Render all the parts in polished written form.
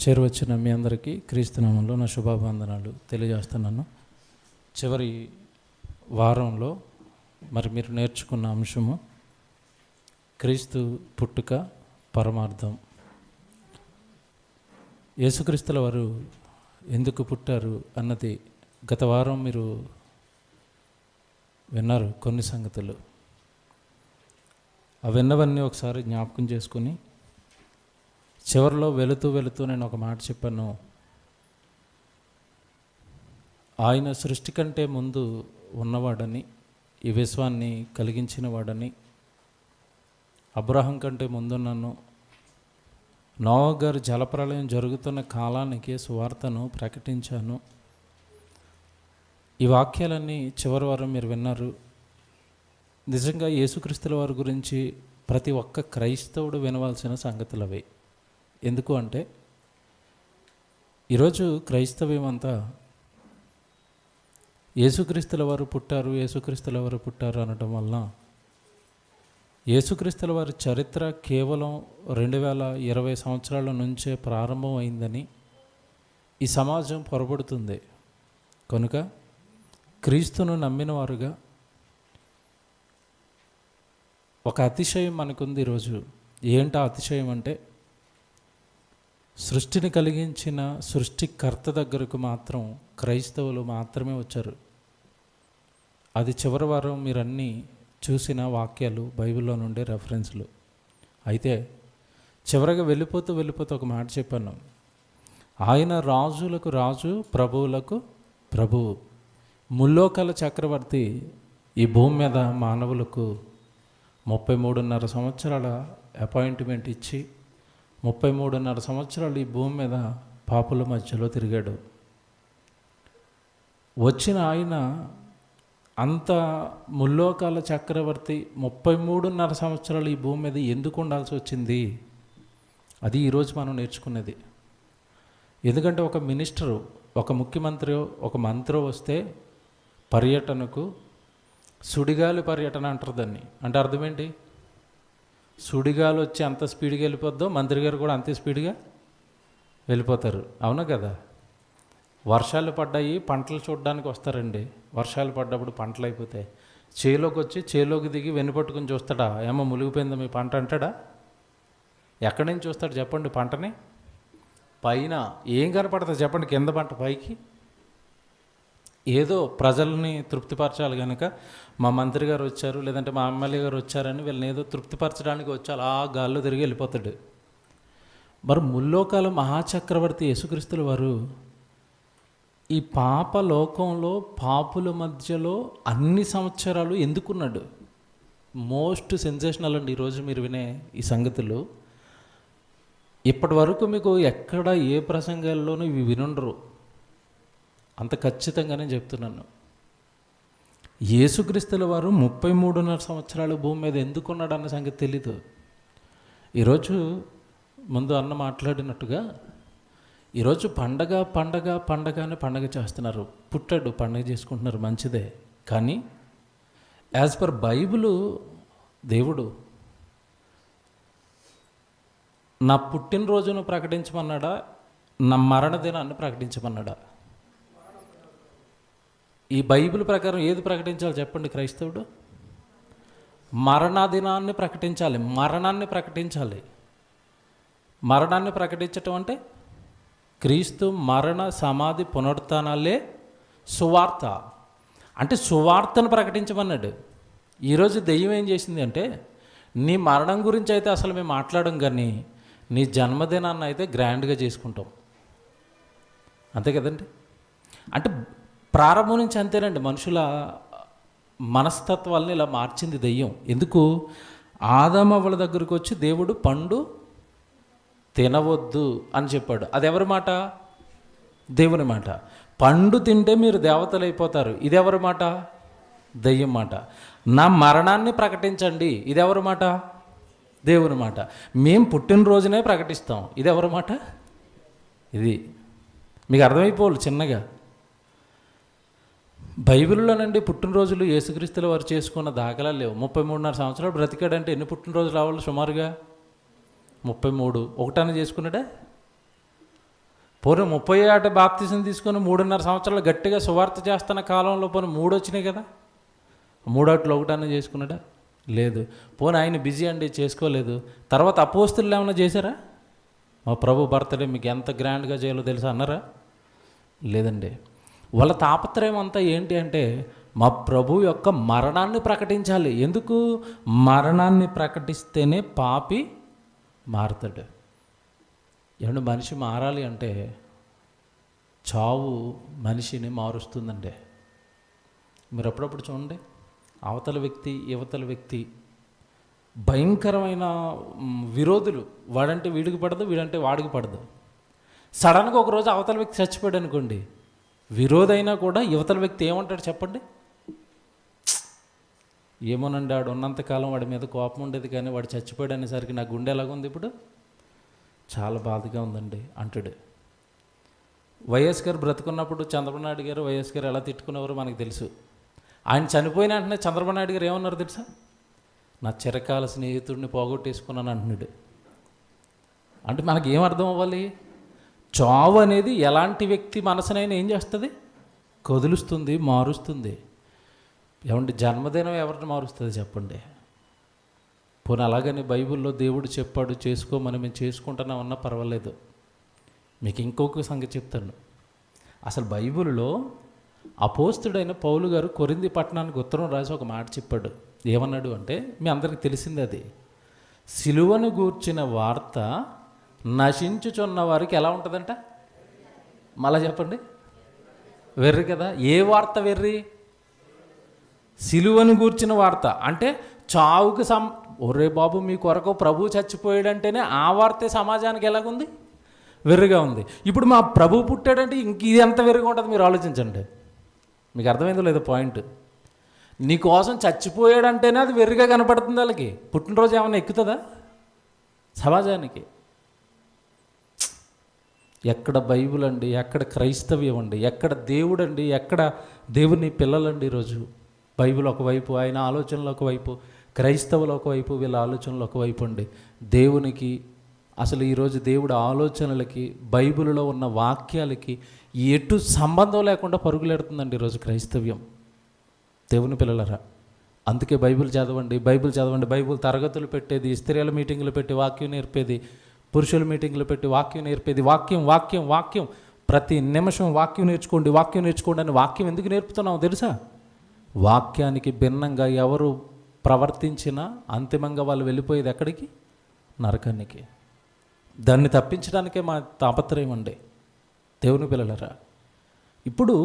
చేరువచ్చిన మీ అందరికీ క్రీస్తునామంలో నా శుభాభివందనాలు తెలియజేస్తున్నాను. చివరి వారంలో మరి మీరు నేర్చుకున్న అంశము క్రీస్తు పుట్టుక పరమార్థం. యేసుక్రీస్తుల వారు ఎందుకు పుట్టారు అన్నది గత వారం మీరు విన్నారు. కొన్ని సంగతులు ఆ విన్నవన్నీ ఒకసారి జ్ఞాపకం చేసుకుని చివరిలో వెళుతూ నేను ఒక మాట చెప్పాను. ఆయన సృష్టి కంటే ముందు ఉన్నవాడని, ఈ విశ్వాన్ని కలిగించిన వాడని, అబ్రహాం కంటే ముందున్నాను, నోవా గారు జలప్రళయం జరుగుతున్న కాలానికి సువార్తను ప్రకటించాను. ఈ వాక్యాలన్నీ చివరి వారం మీరు విన్నారు. నిజంగా యేసుక్రీస్తుల వారి గురించి ప్రతి ఒక్క క్రైస్తవుడు వినవలసిన సంగతులు అవి. ఎందుకు అంటే ఈరోజు క్రైస్తవ్యం అంతా యేసుక్రీస్తుల వారు పుట్టారు అనటం వలన యేసుక్రీస్తుల వారి చరిత్ర కేవలం 2020 సంవత్సరాల నుంచే ప్రారంభం అయిందని ఈ సమాజం పొరబడుతుంది. కనుక క్రీస్తును నమ్మిన వారుగా ఒక అతిశయం మనకుంది ఈరోజు. ఏంటా అతిశయం అంటే సృష్టిని కలిగించిన సృష్టికర్త దగ్గరకు మాత్రం క్రైస్తవులు మాత్రమే వచ్చారు. అది చివరి వారం మీరన్నీ చూసిన వాక్యాలు, బైబిల్లో నుండే రెఫరెన్స్లు. అయితే చివరగా వెళ్ళిపోతూ ఒక మాట చెప్పాను. ఆయన రాజులకు రాజు, ప్రభువులకు ప్రభువు, ముల్లోకాల చక్రవర్తి ఈ భూమి మీద మానవులకు 33.5 సంవత్సరాల అపాయింట్మెంట్ ఇచ్చి 33.5 సంవత్సరాలు ఈ భూమి మీద పాపుల మధ్యలో తిరిగాడు. వచ్చిన ఆయన అంత ముల్లోకాల చక్రవర్తి 33.5 సంవత్సరాలు ఈ భూమి మీద ఎందుకు ఉండాల్సి వచ్చింది? అది ఈరోజు మనం నేర్చుకునేది. ఎందుకంటే ఒక మినిస్టరు, ఒక ముఖ్యమంత్రి, ఒక మంత్రి వస్తే పర్యటనకు సుడిగాలి పర్యటన అంటారు దాన్ని. అంటే అర్థం ఏంటి? సుడిగాలి వచ్చి అంత స్పీడ్గా వెళ్ళిపోద్దో మంత్రి గారు కూడా అంతే స్పీడ్గా వెళ్ళిపోతారు. అవునా కదా? వర్షాలు పడ్డాయి, పంటలు చూడడానికి వస్తారండి. వర్షాలు పడ్డప్పుడు పంటలు అయిపోతాయి. చేలోకి వచ్చి చేలోకి దిగి వెనుపట్టుకుని చూస్తాడా? ఏమో మునిగిపోయిందా మీ పంట అంటాడా? ఎక్కడి నుంచి చూస్తాడు చెప్పండి పంటని? పైన ఏం కనపడుతుంది చెప్పండి? కింద పంట పైకి. ఏదో ప్రజల్ని తృప్తిపరచాలి కనుక మా మంత్రి గారు వచ్చారు, లేదంటే మా ఎమ్మెల్యే గారు వచ్చారని వీళ్ళని ఏదో తృప్తిపరచడానికి వచ్చి అలా గాల్లో తిరిగి వెళ్ళిపోతాడు. మరి ముల్లోకాల మహాచక్రవర్తి యేసుక్రీస్తుల వారు ఈ పాప లోకంలో పాపుల మధ్యలో అన్ని సంవత్సరాలు ఎందుకున్నాడు? మోస్ట్ సెన్సేషనల్ అండి ఈరోజు మీరు వినే ఈ సంగతులు. ఇప్పటి వరకు మీకు ఎక్కడ ఏ ప్రసంగాల్లోనూ ఇవి వినుండరు. అంత ఖచ్చితంగానే చెప్తున్నాను. యేసుక్రీస్తుల వారు 33.5 సంవత్సరాలు భూమి మీద ఎందుకున్నాడు అన్న సంగతి తెలీదు. ఈరోజు ముందు అన్న మాట్లాడినట్టుగా ఈరోజు పండగ అని పండగ చేస్తున్నారు. పుట్టాడు, పండగ చేసుకుంటున్నారు, మంచిదే. కానీ యాజ్ పర్ బైబిలు దేవుడు నా పుట్టినరోజును ప్రకటించమన్నాడా, నా మరణదినాన్ని ప్రకటించమన్నాడా? ఈ బైబిల్ ప్రకారం ఏది ప్రకటించాలి చెప్పండి క్రైస్తవుడు? మరణదినాన్ని ప్రకటించాలి, మరణాన్ని ప్రకటించాలి. మరణాన్ని ప్రకటించటం అంటే క్రీస్తు మరణ సమాధి పునరుత్థానాలే సువార్త. అంటే సువార్తను ప్రకటించమన్నాడు. ఈరోజు దెయ్యం ఏం చేసింది అంటే, నీ మరణం గురించి అయితే అసలు మేము మాట్లాడం, కానీ నీ జన్మదినాన్ని అయితే గ్రాండ్గా చేసుకుంటాం. అంతే కదండి? అంటే ప్రారంభం నుంచి అంతేనండి. మనుషుల మనస్తత్వాలని ఇలా మార్చింది దెయ్యం. ఎందుకు? ఆదామవ్వల దగ్గరకు వచ్చి దేవుడు పండు తినవద్దు అని చెప్పాడు. అది ఎవరి మాట? దేవుని మాట. పండు తింటే మీరు దేవతలు అయిపోతారు. ఇది ఎవరి మాట? దెయ్యం మాట. నా మరణాన్ని ప్రకటించండి, ఇది ఎవరి మాట? దేవుని మాట. మేము పుట్టినరోజునే ప్రకటిస్తాం, ఇది ఎవరి మాట? ఇది మీకు అర్థమైపోవాలి చిన్నగా. బైబిల్లోనండి పుట్టినరోజులు యేసుక్రీస్తుల వారు చేసుకున్న దాఖలా లేవు. 33.5 సంవత్సరాలు బ్రతికాడంటే ఎన్ని పుట్టినరోజులు రావాలి సుమారుగా? 33. ఒకటాన్ని చేసుకున్నాడా? పోనీ 30 ఏట బాప్తిసం తీసుకొని 3.5 సంవత్సరాలు గట్టిగా సువార్త చేస్తున్న కాలంలో పోనీ 3 వచ్చినాయి కదా, 3 ఒకటన్నా చేసుకున్నాడా? లేదు. పోనీ ఆయన బిజీ అండి, చేసుకోలేదు. తర్వాత అపోస్తులు ఏమైనా చేశారా? మా ప్రభు బర్త్డే మీకు ఎంత గ్రాండ్గా చేయాలో తెలుసా అన్నారా? లేదండి. వాళ్ళ తాపత్రయం అంతా ఏంటి అంటే మా ప్రభు యొక్క మరణాన్ని ప్రకటించాలి. ఎందుకు? మరణాన్ని ప్రకటిస్తేనే పాపి మారుతాడు. ఏమంటే మనిషి మారాలి అంటే చావు మనిషిని మారుస్తుందండి. మీరు అప్పుడప్పుడు చూడండి, అవతల వ్యక్తి యువతల వ్యక్తి భయంకరమైన విరోధులు. వాడంటే వీడికి పడదు, వీడంటే వాడికి పడదు. సడన్గా ఒకరోజు అవతల వ్యక్తి చచ్చిపోయాడు అనుకోండి, విరోధైనా కూడా యువతల వ్యక్తి ఏమంటాడు చెప్పండి? ఏమోనండి, వాడు ఉన్నంతకాలం వాడి మీద కోపం ఉండేది, కానీ వాడు చచ్చిపోయాడు అనేసరికి నా గుండె ఎలాగుంది, ఇప్పుడు చాలా బాధగా ఉందండి అంటాడు. వైఎస్ గారు బ్రతుకున్నప్పుడు చంద్రబాబు నాయుడు గారు వైఎస్ గారు ఎలా తిట్టుకునేవారో మనకు తెలుసు. ఆయన చనిపోయిన వెంటనే చంద్రబాబు నాయుడు గారు ఏమన్నారు తెలుసా? నా చిరకాల స్నేహితుడిని పోగొట్టేసుకున్నాను అంటున్నాడు. అంటే మనకి ఏం అర్థం అవ్వాలి? చావు అనేది ఎలాంటి వ్యక్తి మనసునైనా ఏం చేస్తుంది? కదులుస్తుంది, మారుస్తుంది. ఏమంటే జన్మదినం ఎవరిని మారుస్తుంది చెప్పండి? పోనీ అలాగని బైబిల్లో దేవుడు చెప్పాడు చేసుకోమని మేము చేసుకుంటున్నామన్నా పర్వాలేదు. మీకు ఇంకొక సంగతి చెప్తాను. అసలు బైబిల్లో అపోస్తుడైన పౌలు గారు కొరింథీ పట్టణానికి ఉత్తరం రాసి ఒక మాట చెప్పాడు. ఏమన్నాడు అంటే, మీ అందరికీ తెలిసింది అది, సిలువను గూర్చిన వార్త నశించుచున్న వారికి ఎలా ఉంటుందంట? మళ్ళా చెప్పండి. వెర్రి కదా. ఏ వార్త వెర్రి? సిలువను గూర్చిన వార్త. అంటే చావుకి ఒరే బాబు మీ కొరకు ప్రభు చచ్చిపోయాడంటేనే ఆ వార్తే సమాజానికి ఎలాగుంది? వెర్రిగా ఉంది. ఇప్పుడు మా ప్రభు పుట్టాడంటే ఇంక ఇది ఎంత వెర్రిగా ఉంటుంది మీరు ఆలోచించండి. మీకు అర్థమైందో లేదో పాయింట్? నీ కోసం చచ్చిపోయాడంటేనే అది వెర్రిగా కనపడుతుంది వాళ్ళకి. పుట్టినరోజు ఏమైనా ఎక్కుతుందా సమాజానికి? ఎక్కడ బైబిల్ అండి, ఎక్కడ క్రైస్తవ్యం అండి, ఎక్కడ దేవుడు అండి, ఎక్కడ దేవుని పిల్లలండి? ఈరోజు బైబిల్ ఒకవైపు, ఆయన ఆలోచనలు ఒకవైపు, క్రైస్తవులు ఒకవైపు, వీళ్ళ ఆలోచనలు ఒకవైపు అండి. దేవునికి అసలు ఈరోజు దేవుడి ఆలోచనలకి బైబిల్లో ఉన్న వాక్యాలకి ఎటు సంబంధం లేకుండా పరుగులెడుతుందండి ఈరోజు క్రైస్తవ్యం. దేవుని పిల్లలరా, అందుకే బైబిల్ చదవండి, బైబిల్ చదవండి. బైబిల్ తరగతులు పెట్టేది, స్త్రీల మీటింగులు పెట్టి వాక్యం నేర్పేది, పురుషుల మీటింగులు పెట్టి వాక్యం నేర్పేది. వాక్యం వాక్యం వాక్యం, ప్రతి నిమిషం వాక్యం నేర్చుకోండి, వాక్యం నేర్చుకోండి అని. వాక్యం ఎందుకు నేర్పుతున్నామో తెలుసా? వాక్యానికి భిన్నంగా ఎవరు ప్రవర్తించినా అంతిమంగా వాళ్ళు వెళ్ళిపోయేది ఎక్కడికి? నరకానికి. దాన్ని తప్పించడానికే మా తాపత్రయం అండి దేవుని పిల్లలరా. ఇప్పుడు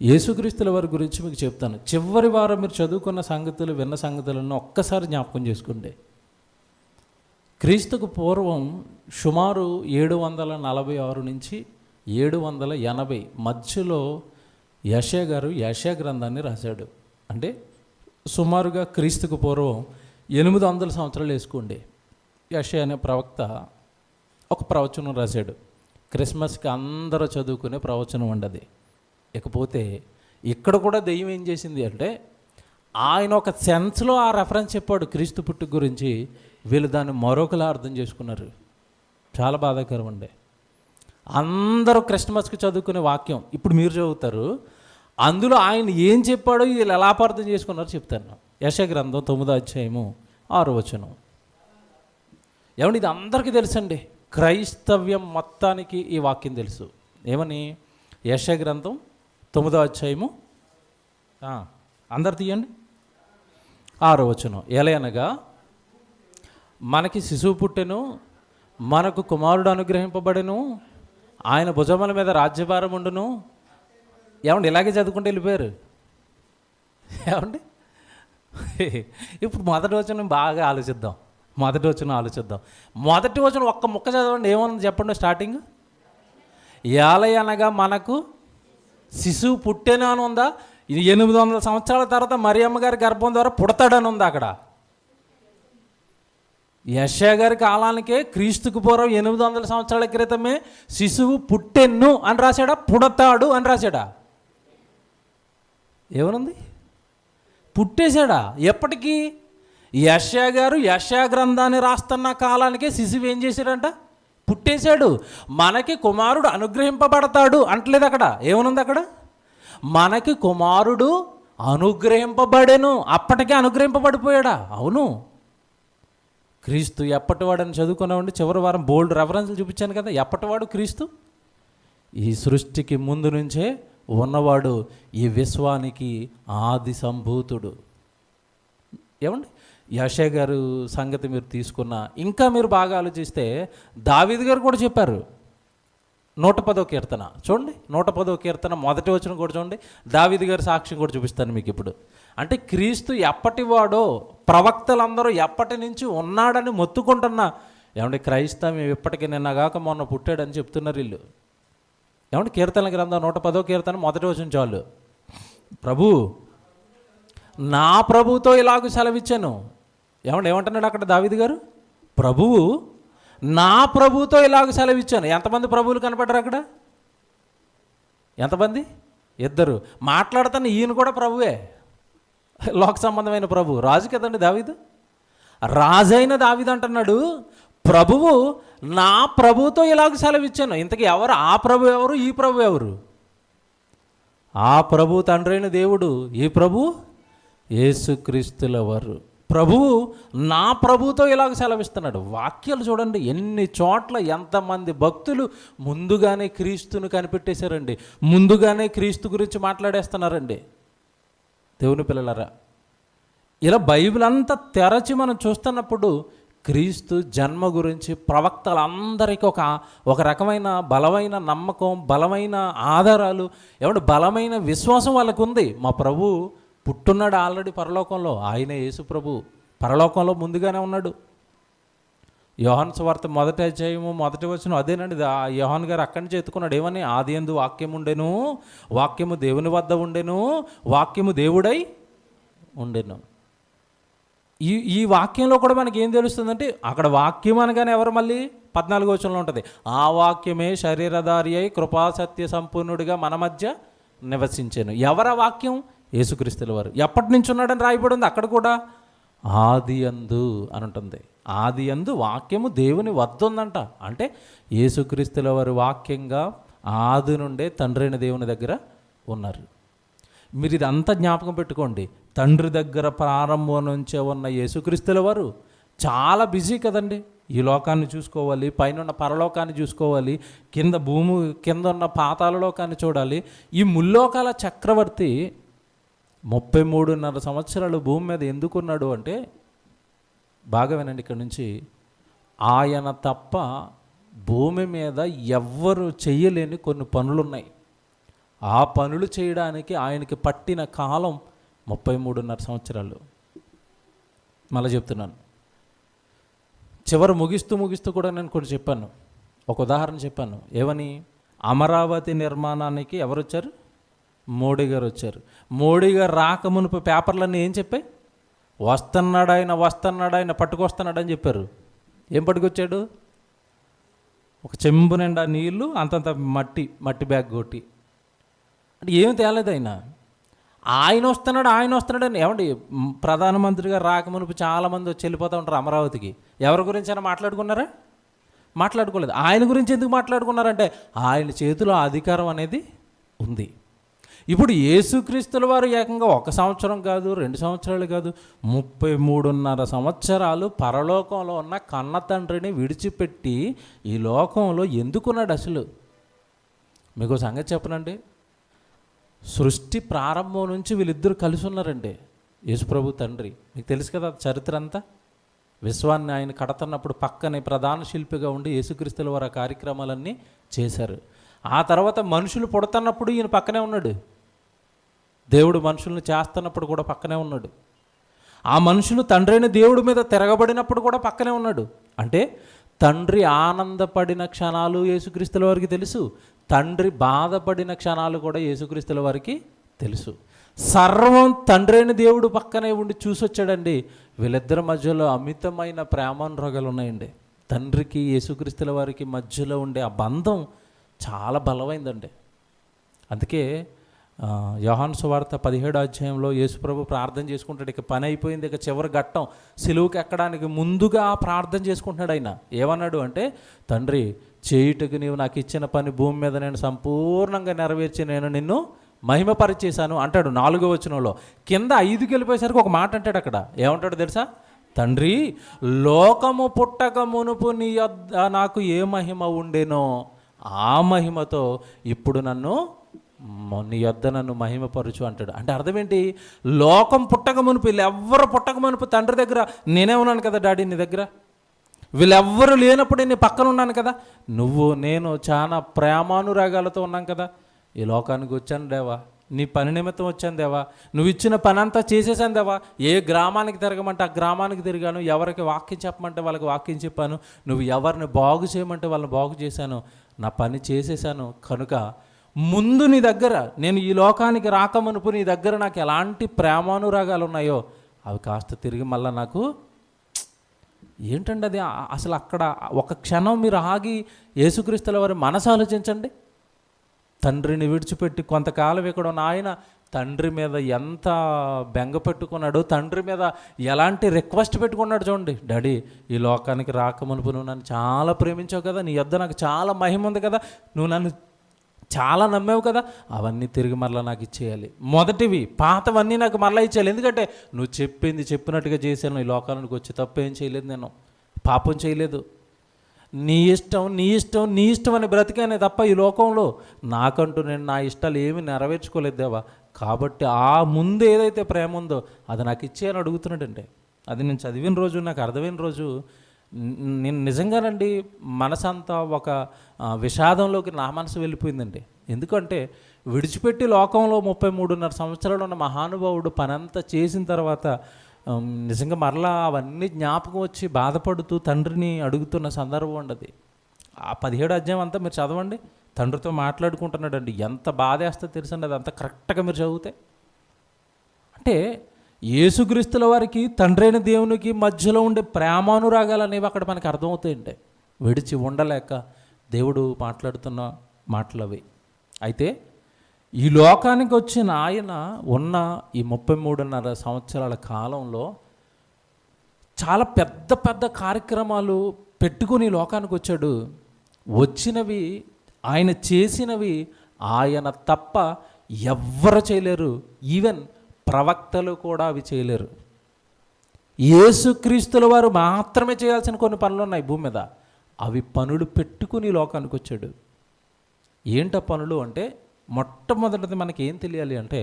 యేసుక్రీస్తుల వారి గురించి మీకు చెప్తాను. చివరి వారం మీరు చదువుకున్న సంగతులు, విన్న సంగతులను ఒక్కసారి జ్ఞాపకం చేసుకోండి. క్రీస్తుకు పూర్వం సుమారు 746 నుంచి 780 మధ్యలో యెషయా గారు యెషయా గ్రంథాన్ని రాశాడు. అంటే సుమారుగా క్రీస్తుకు పూర్వం 800 సంవత్సరాలు వేసుకోండి. యెషయా అనే ప్రవక్త ఒక ప్రవచనం రాశాడు. క్రిస్మస్కి అందరూ చదువుకునే ప్రవచనం ఉండదు. ఇకపోతే ఇక్కడ కూడా దెయ్యం ఏం చేసింది అంటే, ఆయన ఒక సెన్స్లో ఆ రెఫరెన్స్ చెప్పాడు క్రీస్తు పుట్టుక గురించి. వీళ్ళు దాన్ని మరొకలా అర్థం చేసుకున్నారు. చాలా బాధాకరం అండి. అందరూ క్రిస్మస్కి చదువుకునే వాక్యం ఇప్పుడు మీరు చదువుతారు. అందులో ఆయన ఏం చెప్పాడో వీళ్ళు ఎలా అపార్థం చేసుకున్నారో చెప్తాను. యెషయా గ్రంథం 9వ అధ్యాయము 6వ వచనం. ఏమండి, ఇది అందరికీ తెలుసండి. క్రైస్తవ్యం మొత్తానికి ఈ వాక్యం తెలుసు. ఏమని? యెషయా గ్రంథం 9వ అధ్యాయము అందరు తీయండి 6వ వచనం. ఎలయనగా మనకి శిశువు పుట్టెను, మనకు కుమారుడు అనుగ్రహింపబడెను, ఆయన భుజముల మీద రాజ్యభారం ఉండును. ఏమండి, ఇలాగే చదువుకుంటూ వెళ్ళిపోయారు. ఏమండి, ఇప్పుడు మొదటి వచనం బాగా ఆలోచిద్దాం. మొదటి వచనం ఒక్క ముక్క చదవండి. ఏమన్నా చెప్పండి స్టార్టింగ్? ఏలయనగా మనకు శిశువు పుట్టెను అని ఉందా? ఇది 800 సంవత్సరాల తర్వాత మరియమ్మ గారి గర్భం ద్వారా పుడతాడని ఉందా అక్కడ? యెషయా గారి కాలానికే క్రీస్తుకు పూర్వం 800 సంవత్సరాల క్రితమే శిశువు పుట్టెను అని రాశాడా? పుడతాడు అని రాశాడా? ఏమనుంది? పుట్టేశాడా? ఎప్పటికీ? యెషయా గారు యెషయా గ్రంథాన్ని రాస్తున్న కాలానికే శిశువు ఏం చేశాడంట? పుట్టేశాడు. మనకి కుమారుడు అనుగ్రహింపబడతాడు అంటలేదు అక్కడ. ఏమనుంది అక్కడ? మనకి కుమారుడు అనుగ్రహింపబడెను. అప్పటికే అనుగ్రహింపబడిపోయాడా? అవును. క్రీస్తు ఎప్పటివాడని చదువుకున్నామండి. చివరి వారం బోల్డ్ రెఫరెన్స్లు చూపించాను కదా. ఎప్పటివాడు క్రీస్తు? ఈ సృష్టికి ముందు నుంచే ఉన్నవాడు, ఈ విశ్వానికి ఆది సంభూతుడు. ఏమండి, యెషయా గారు సంగతి మీరు తీసుకున్న, ఇంకా మీరు బాగా ఆలోచిస్తే దావీదు గారు కూడా చెప్పారు. 110వ కీర్తన చూడండి, 110వ కీర్తన మొదటి వచనం కూడా చూడండి. దావీదు గారి సాక్ష్యం కూడా చూపిస్తాను మీకు ఇప్పుడు. అంటే క్రీస్తు ఎప్పటివాడో, ప్రవక్తలందరూ ఎప్పటి నుంచి ఉన్నాడని మొత్తుకుంటున్నా. ఏమంటే క్రైస్తవం ఇప్పటికీ నిన్నగాక మొన్న పుట్టాడని చెప్తున్నారు వీళ్ళు. ఏమంటే కీర్తన గ్రంథం 110వ కీర్తన మొదటి వచనం చాలు. ప్రభు నా ప్రభువుతో ఇలాగ సెలవిచ్చాను. ఏమంటున్నాడు అక్కడ దావీదు గారు? ప్రభువు నా ప్రభువుతో ఇలాగ సెలవిచ్చాను. ఎంతమంది ప్రభువులు కనపడ్డారు అక్కడ? ఎంతమంది? 2. మాట్లాడుతున్న ఈయన కూడా ప్రభువే, లోక సంబంధమైన ప్రభు. రాజు కదండి దావీదు, రాజైన దావీదు అంటున్నాడు ప్రభువు నా ప్రభువుతో ఇలాగ సెలవిచ్చాను. ఇంతకీ ఎవరు ఆ ప్రభు? ఎవరు ఈ ప్రభు? ఎవరు? ఆ ప్రభు తండ్రి అయిన దేవుడు, ఈ ప్రభు యేసుక్రీస్తుల వారు. ప్రభువు నా ప్రభువుతో ఇలాగ సెలవిస్తున్నాడు. వాక్యాలు చూడండి, ఎన్ని చోట్ల ఎంతమంది భక్తులు ముందుగానే క్రీస్తును కనిపెట్టేశారండి, ముందుగానే క్రీస్తు గురించి మాట్లాడేస్తున్నారండి. దేవుని పిల్లలారా, ఇలా బైబిల్ అంతా తెరచి మనం చూస్తున్నప్పుడు క్రీస్తు జన్మ గురించి ప్రవక్తలందరికీ ఒక రకమైన బలమైన నమ్మకం, బలమైన ఆధారాలు, బలమైన విశ్వాసం వాళ్ళకు ఉంది. మా ప్రభు పుట్టున్నాడు ఆల్రెడీ పరలోకంలో. ఆయనే యేసు ప్రభు పరలోకంలో ముందుగానే ఉన్నాడు. యోహాను సువార్త 1వ అధ్యాయము 1వ వచనం అదేనండి. యోహాను గారు అక్కడి నుంచి ఎత్తుకున్నాడు. ఏమని? ఆదియందు వాక్యం ఉండెను, వాక్యము దేవుని వద్ద ఉండెను, వాక్యము దేవుడై ఉండెను. ఈ వాక్యంలో కూడా మనకి ఏం తెలుస్తుందంటే, అక్కడ వాక్యం అనగానే ఎవరు? మళ్ళీ 14వ వచనంలో ఉంటుంది, ఆ వాక్యమే శరీరధారి అయి కృపా సత్య సంపూర్ణుడిగా మన మధ్య నివసించాను. ఎవరా వాక్యం? యేసుక్రీస్తుల వారు. ఎప్పటి నుంచి ఉన్నాడని రాయబడి ఉంది అక్కడ కూడా. ఆది అందు అని ఉంటుంది. ఆది అందు వాక్యము దేవుని వద్ద ఉందంట. అంటే యేసుక్రీస్తుల వారు వాక్యంగా ఆది నుండే తండ్రి అయిన దేవుని దగ్గర ఉన్నారు. మీరు ఇదంతా జ్ఞాపకం పెట్టుకోండి. తండ్రి దగ్గర ప్రారంభం నుంచే ఉన్న యేసుక్రీస్తుల వారు చాలా బిజీ కదండి. ఈ లోకాన్ని చూసుకోవాలి, పైన ఉన్న పరలోకాన్ని చూసుకోవాలి, భూమి కింద ఉన్న పాతాళ లోకాన్ని చూడాలి. ఈ ముల్లోకాల చక్రవర్తి 33.5 సంవత్సరాలు భూమి మీద ఎందుకున్నాడు అంటే, బాగా వినండి ఇక్కడ నుంచి, ఆయన తప్ప భూమి మీద ఎవ్వరు చెయ్యలేని కొన్ని పనులున్నాయి. ఆ పనులు చేయడానికి ఆయనకి పట్టిన కాలం 33.5 సంవత్సరాలు. మళ్ళీ చెప్తున్నాను, చివరి ముగిస్తూ కూడా నేను కొన్ని చెప్పాను. ఒక ఉదాహరణ చెప్పాను. ఏమని? అమరావతి నిర్మాణానికి ఎవరు వచ్చారు? మోడీ గారు వచ్చారు. మోడీ గారు రాకమునుపు పేపర్లన్నీ ఏం చెప్పాయి? వస్తున్నాడు ఆయన పట్టుకొస్తున్నాడు అని చెప్పారు. ఏం పట్టుకొచ్చాడు? ఒక చెంబు నిండా నీళ్ళు, అంతంత మట్టి బ్యాగ్ కొట్టి. అంటే ఏం తేలేదు ఆయన వస్తున్నాడు అని. ఏమండి, ప్రధానమంత్రి గారు రాకమునుపు చాలామంది వచ్చి వెళ్ళిపోతూ ఉంటారు అమరావతికి. ఎవరి గురించి అయినా మాట్లాడుకున్నారా? మాట్లాడుకోలేదు. ఆయన గురించి ఎందుకు మాట్లాడుకున్నారంటే, ఆయన చేతిలో అధికారం అనేది ఉంది. ఇప్పుడు యేసుక్రీస్తుల వారు ఏకంగా 1 సంవత్సరం కాదు, 2 సంవత్సరాలు కాదు, 33.5 సంవత్సరాలు పరలోకంలో ఉన్న కన్న తండ్రిని విడిచిపెట్టి ఈ లోకంలో ఎందుకున్నాడు అసలు? మీకు సంగతి చెప్పనండి, సృష్టి ప్రారంభం నుంచి వీళ్ళిద్దరూ కలిసి ఉన్నారండి. యేసుప్రభు తండ్రి, మీకు తెలుసు కదా చరిత్ర అంతా. విశ్వాన్ని ఆయన కడుతున్నప్పుడు పక్కనే ప్రధాన శిల్పిగా ఉండి యేసుక్రీస్తుల వారు ఆ కార్యక్రమాలన్నీ చేశారు. ఆ తర్వాత మనుషులు పుడుతున్నప్పుడు ఈయన పక్కనే ఉన్నాడు. దేవుడు మనుషులను చేస్తున్నప్పుడు కూడా పక్కనే ఉన్నాడు. ఆ మనుషులు తండ్రి అయిన దేవుడి మీద తిరగబడినప్పుడు కూడా పక్కనే ఉన్నాడు. అంటే తండ్రి ఆనందపడిన క్షణాలు యేసుక్రీస్తుల వారికి తెలుసు, తండ్రి బాధపడిన క్షణాలు కూడా యేసుక్రీస్తుల వారికి తెలుసు. సర్వం తండ్రి అయిన దేవుడు పక్కనే ఉండి చూసొచ్చాడండి. వీళ్ళిద్దరి మధ్యలో అమితమైన ప్రేమానురాగాలు ఉన్నాయండి. తండ్రికి యేసుక్రీస్తుల వారికి మధ్యలో ఉండే ఆ బంధం చాలా బలమైందండి. అందుకే యోహాను సువార్త 17వ అధ్యాయంలో యేసుప్రభు ప్రార్థన చేసుకుంటాడు. ఇక పని అయిపోయింది, ఇక చివరి ఘట్టం సిలువుకి ఎక్కడానికి ముందుగా ప్రార్థన చేసుకుంటున్నాడు. ఆయన ఏమన్నాడు అంటే, తండ్రి, చేయుటకు నీవు నాకు ఇచ్చిన పని భూమి మీద నేను సంపూర్ణంగా నెరవేర్చి నేను నిన్ను మహిమపరిచేశాను అంటాడు 4వ వచనంలో. కింద 5కి వెళ్ళిపోయేసరికి ఒక మాట అంటాడు. అక్కడ ఏమంటాడు తెలుసా? తండ్రి, లోకము పుట్టక మునుపు నీ యొద్ద నాకు ఏ మహిమ ఉండేనో ఆ మహిమతో ఇప్పుడు నీ యొద్ద నన్ను మహిమపరచు అంటాడు. అంటే అర్థం ఏంటి? లోకం పుట్టక మునుపు, వీళ్ళెవ్వరు పుట్టక మునుపు తండ్రి దగ్గర నేనే ఉన్నాను కదా డాడీ నీ దగ్గర. వీళ్ళెవ్వరూ లేనప్పుడు నీ పక్కన ఉన్నాను కదా. నువ్వు నేను చాలా ప్రేమానురాగాలతో ఉన్నాం కదా. ఈ లోకానికి వచ్చాను దేవా, నీ పని నిమిత్తం వచ్చాను దేవా, నువ్వు ఇచ్చిన పని అంతా చేసేసాను దేవా. ఏ గ్రామానికి తిరగమంటే ఆ గ్రామానికి తిరిగాను, ఎవరికి వాక్యం చెప్పమంటే వాళ్ళకి వాక్యం చెప్పాను, నువ్వు ఎవరిని బాగు చేయమంటే వాళ్ళని బాగు చేశాను, నా పని చేసేసాను. కనుక ముందు నీ దగ్గర, నేను ఈ లోకానికి రాకమునుపు నీ దగ్గర నాకు ఎలాంటి ప్రేమానురాగాలు ఉన్నాయో అవి కాస్త తిరిగి మళ్ళీ నాకు ఏంటండి అది అసలు. అక్కడ ఒక క్షణం మీరు ఆగి యేసుక్రీస్తుల వారి మనసు ఆలోచించండి. తండ్రిని విడిచిపెట్టి కొంతకాలం ఇక్కడ ఉన్న ఆయన తండ్రి మీద ఎంత బెంగ పెట్టుకున్నాడు, తండ్రి మీద ఎలాంటి రిక్వెస్ట్ పెట్టుకున్నాడు చూడండి. డాడీ, ఈ లోకానికి రాకమునుపు నువ్వు నన్ను చాలా ప్రేమించావు కదా, నీ యొద్ద నాకు చాలా మహిమ ఉంది కదా, నువ్వు నన్ను చాలా నమ్మావు కదా, అవన్నీ తిరిగి మరలా నాకు ఇచ్చేయాలి. మొదటివి పాతవన్నీ నాకు మరలా ఇచ్చేయాలి. ఎందుకంటే నువ్వు చెప్పినట్టుగా చేశాను. ఈ లోకానికి వచ్చి తప్పేం చేయలేదు, నేను పాపం చేయలేదు. నీ ఇష్టం నీ ఇష్టం నీ ఇష్టం అని బ్రతికానే తప్ప ఈ లోకంలో నాకంటూ నేను నా ఇష్టాలు ఏమీ నెరవేర్చుకోలేదు దేవా. కాబట్టి ఆ ముందు ఏదైతే ప్రేమ ఉందో అది నాకు ఇచ్చేయని అడుగుతున్నాడంటే, అది నేను చదివిన రోజు, నాకు అర్థమైన రోజు, నేను నిజంగానండి మనసంతా ఒక విషాదంలోకి నా మనసు వెళ్ళిపోయిందండి. ఎందుకంటే విడిచిపెట్టి లోకంలో 33.5 సంవత్సరాలు ఉన్న మహానుభావుడు పనంతా చేసిన తర్వాత నిజంగా మరలా అవన్నీ జ్ఞాపకం వచ్చి బాధపడుతూ తండ్రిని అడుగుతున్న సందర్భం ఉండదు. ఆ 17వ అధ్యాయం అంతా మీరు చదవండి. తండ్రితో మాట్లాడుకుంటున్నాడండి. ఎంత బాధేస్తే తెలుసండి అది అంతా కరెక్ట్గా మీరు చదివితే. అంటే యేసుక్రీస్తుల వారికి తండ్రైన దేవునికి మధ్యలో ఉండే ప్రేమానురాగాలు అనేవి అక్కడ మనకు అర్థమవుతాయండి. విడిచి ఉండలేక దేవుడు మాట్లాడుతున్న మాటలు అవి. అయితే ఈ లోకానికి వచ్చిన ఆయన ఉన్న ఈ 33.5 సంవత్సరాల కాలంలో చాలా పెద్ద పెద్ద కార్యక్రమాలు పెట్టుకుని లోకానికి వచ్చాడు. వచ్చినవి, ఆయన చేసినవి ఆయన తప్ప ఎవ్వరు చేయలేరు. ఈవెన్ ప్రవక్తలు కూడా అవి చేయలేరు. యేసుక్రీస్తుల వారు మాత్రమే చేయాల్సిన కొన్ని పనులు ఉన్నాయి భూమి మీద. అవి పనులు పెట్టుకుని లోకానికి వచ్చాడు. ఏంట పనులు అంటే, మొట్టమొదటిది మనకి ఏం తెలియాలి అంటే,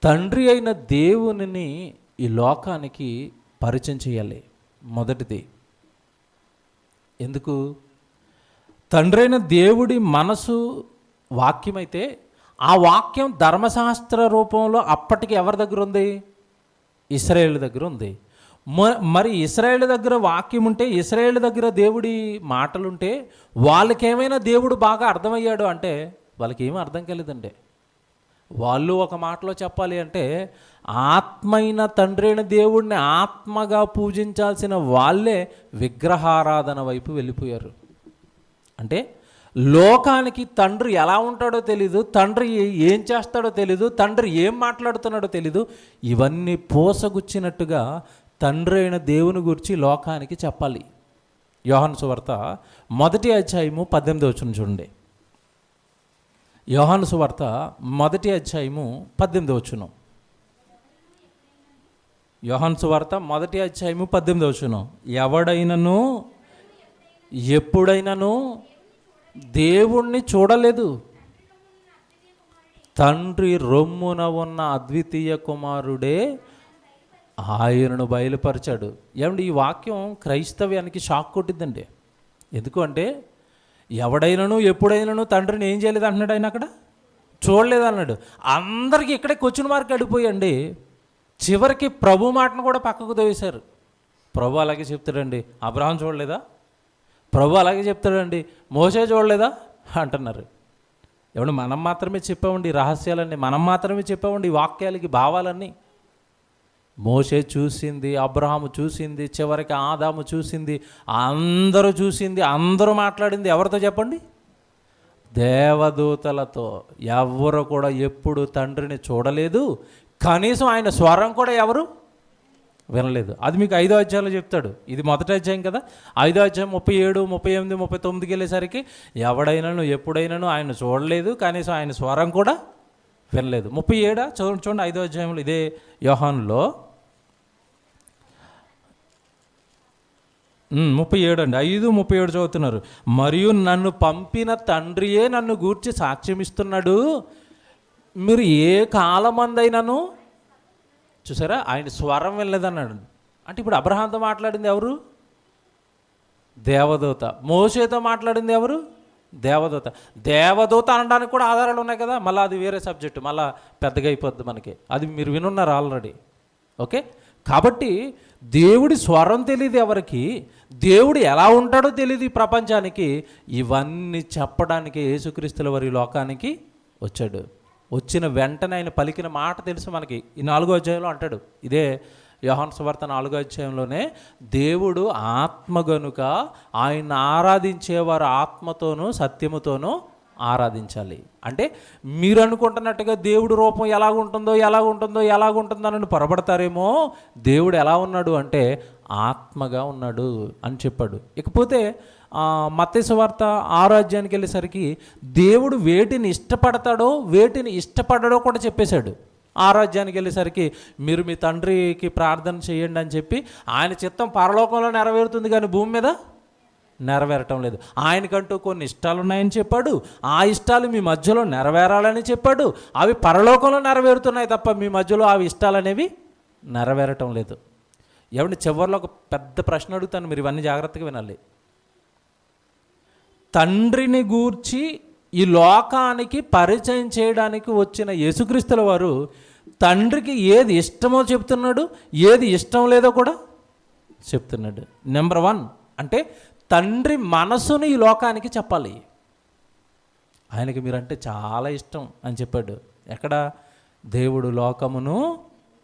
తండ్రి అయిన దేవునిని ఈ లోకానికి పరిచయం చేయాలి. మొదటిది ఎందుకు? తండ్రి అయిన దేవుడి మనసు వాక్యమైతే ఆ వాక్యం ధర్మశాస్త్ర రూపంలో అప్పటికి ఎవరి దగ్గర ఉంది? ఇశ్రాయేలు దగ్గర ఉంది. మరి ఇశ్రాయేలు దగ్గర వాక్యం ఉంటే, ఇశ్రాయేలు దగ్గర దేవుడి మాటలుంటే వాళ్ళకేమైనా దేవుడు బాగా అర్థమయ్యాడు అంటే వాళ్ళకి ఏమీ అర్థం కాలేదండి. వాళ్ళు ఒక మాటలో చెప్పాలి అంటే, ఆత్మైన తండ్రి అయిన దేవుడిని ఆత్మగా పూజించాల్సిన వాళ్ళే విగ్రహారాధన వైపు వెళ్ళిపోయారు. అంటే లోకానికి తండ్రి ఎలా ఉంటాడో తెలీదు, తండ్రి ఏం చేస్తాడో తెలీదు, తండ్రి ఏం మాట్లాడుతున్నాడో తెలీదు. ఇవన్నీ పోసగుచ్చినట్టుగా తండ్రి అయిన దేవుని గురించి లోకానికి చెప్పాలి. యోహాను సువార్త 1వ అధ్యాయము 18వ వచనం చూడండి. యోహాను సువార్త 1వ అధ్యాయము 18వ వచనం. యోహాను సువార్త 1వ అధ్యాయము 18వ వచనం. ఎవడైనను ఎప్పుడైనను దేవుణ్ణి చూడలేదు, తండ్రి రొమ్మున ఉన్న అద్వితీయ కుమారుడే ఆయనను బయలుపరిచాడు. ఏమండి, ఈ వాక్యం క్రైస్తవ్యానికి షాక్ కొట్టిద్దండి. ఎందుకు అంటే, ఎవడైనాను ఎప్పుడైనాను తండ్రిని ఏం చేయలేదు అంటున్నాడు ఆయన, అక్కడ చూడలేదు అన్నాడు. అందరికీ ఇక్కడే క్వశ్చన్ మార్క్ అడిగిపోయండి. చివరికి ప్రభు మాటను కూడా పక్కకు తోసేశారు. ప్రభు అలాగే చెప్తాడండి, అబ్రహాం చూడలేదా? ప్రభు అలాగే చెప్తాడండి, మోసే చూడలేదా అంటున్నారు. ఏమండి, మనం మాత్రమే చెప్పామండి రహస్యాలన్నీ, మనం మాత్రమే చెప్పామండి ఈ వాక్యాలకి భావాలన్నీ. మోసే చూసింది, అబ్రహాము చూసింది, చివరికి ఆదాము చూసింది, అందరూ చూసింది, అందరూ మాట్లాడింది ఎవరితో చెప్పండి? దేవదూతలతో ఎవరు కూడా ఎప్పుడు తండ్రిని చూడలేదు, కనీసం ఆయన స్వరం కూడా ఎవరు వినలేదు. అది మీకు 5వ అధ్యాయంలో చెప్తాడు. ఇది మొదటి అధ్యాయం కదా. 5వ అధ్యాయం 37, 38, 39కి వెళ్ళేసరికి ఎవడైనాను ఎప్పుడైనాను ఆయన చూడలేదు, కనీసం ఆయన స్వరం కూడా వినలేదు. 37 చూడండి 5వ అధ్యాయంలో ఇదే యోహానులో 37 అండి, 5:37 చదువుతున్నారు. మరియు నన్ను పంపిన తండ్రియే నన్ను గూర్చి సాక్ష్యం ఇస్తున్నాడు, మీరు ఏ కాలమందైనాను చూసారా ఆయన స్వరం వెళ్ళలేదన్నాడు. అంటే ఇప్పుడు అబ్రహాంతో మాట్లాడింది ఎవరు? దేవదూత. మోషేతో మాట్లాడింది ఎవరు? దేవదూత. దేవదూత అనడానికి కూడా ఆధారాలు ఉన్నాయి కదా. మళ్ళీ అది వేరే సబ్జెక్టు, మళ్ళీ పెద్దగా అయిపోద్ది మనకి. అది మీరు వినున్నారు ఆల్రెడీ. ఓకే, కాబట్టి దేవుడి స్వరం తెలియదు ఎవరికి, దేవుడు ఎలా ఉంటాడో తెలియదు ఈ ప్రపంచానికి. ఇవన్నీ చెప్పడానికి యేసుక్రీస్తుల వారి లోకానికి వచ్చాడు. వచ్చిన వెంటనే ఆయన పలికిన మాట తెలుసు మనకి. ఈ 4వ అధ్యాయంలో అంటాడు, ఇదే యోహాను సువార్త 4వ అధ్యాయంలోనే, దేవుడు ఆత్మ గనుక ఆయన ఆరాధించేవారు ఆత్మతోనూ సత్యముతోనూ ఆరాధించాలి. అంటే మీరు అనుకుంటున్నట్టుగా దేవుడు రూపం ఎలాగుంటుందో అని పొరపడతారేమో. దేవుడు ఎలా ఉన్నాడు అంటే ఆత్మగా ఉన్నాడు అని చెప్పాడు. ఇకపోతే మత్తయి సువార్త 6వ అధ్యాయానికి వెళ్ళేసరికి దేవుడు వేటిని ఇష్టపడతాడో వేటిని ఇష్టపడడో కూడా చెప్పేశాడు. 6వ అధ్యాయానికి వెళ్ళేసరికి మీరు మీ తండ్రికి ప్రార్థన చేయండి అని చెప్పి, ఆయన చిత్తం పరలోకంలో నెరవేరుతుంది కానీ భూమి మీద నెరవేరటం లేదు. ఆయనకంటూ కొన్ని ఇష్టాలు ఉన్నాయని చెప్పాడు. ఆ ఇష్టాలు మీ మధ్యలో నెరవేరాలని చెప్పాడు. అవి పరలోకంలో నెరవేరుతున్నాయి తప్ప మీ మధ్యలో అవి ఇష్టాలు అనేవి నెరవేరటం లేదు. ఏమంటే చివరిలో ఒక పెద్ద ప్రశ్న అడుగుతాను, మీరు ఇవన్నీ జాగ్రత్తగా వినాలి. తండ్రిని గూర్చి ఈ లోకానికి పరిచయం చేయడానికి వచ్చిన యేసుక్రీస్తుల వారు తండ్రికి ఏది ఇష్టమో చెప్తున్నాడు, ఏది ఇష్టం లేదో కూడా చెప్తున్నాడు. నెంబర్ 1 అంటే తండ్రి మనసును ఈ లోకానికి చెప్పాలి. ఆయనకి మీరంటే చాలా ఇష్టం అని చెప్పాడు. ఎక్కడ? దేవుడు లోకమును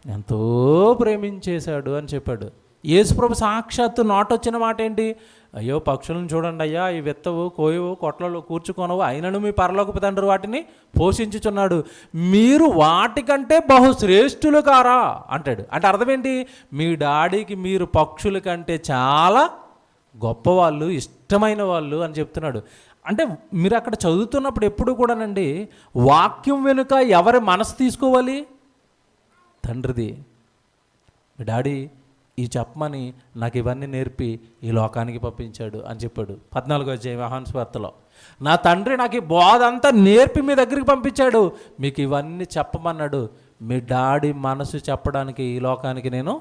ఎంతో ప్రేమించేశాడు అని చెప్పాడు. యేసుప్రభు సాక్షాత్తు నోటొచ్చిన మాట ఏంటి? అయ్యో పక్షులను చూడండి అయ్యా, ఈ విత్తవు కోయవు కొట్లలో కూర్చుకొనవు, అయినను మీ పరలోకపు తండ్రి వాటిని పోషించుచున్నాడు, మీరు వాటికంటే బహుశ్రేష్ఠులు కారా అంటాడు. అంటే అర్థం ఏంటి? మీ డాడీకి మీరు పక్షుల కంటే చాలా గొప్పవాళ్ళు, ఇష్టమైన వాళ్ళు అని చెప్తున్నాడు. అంటే మీరు అక్కడ చదువుతున్నప్పుడు ఎప్పుడు కూడానండి వాక్యం వెనుక ఎవరి మనసు తీసుకోవాలి? తండ్రిది. మీ డాడీ ఈ చెప్పమని నాకు ఇవన్నీ నేర్పి ఈ లోకానికి పంపించాడు అని చెప్పాడు 14వ అధ్యాయం యోహాను సువార్తలో. నా తండ్రి నాకు ఈ బోధ అంతా నేర్పి మీ దగ్గరికి పంపించాడు, మీకు ఇవన్నీ చెప్పమన్నాడు. మీ డాడీ మనసు చెప్పడానికి ఈ లోకానికి నేను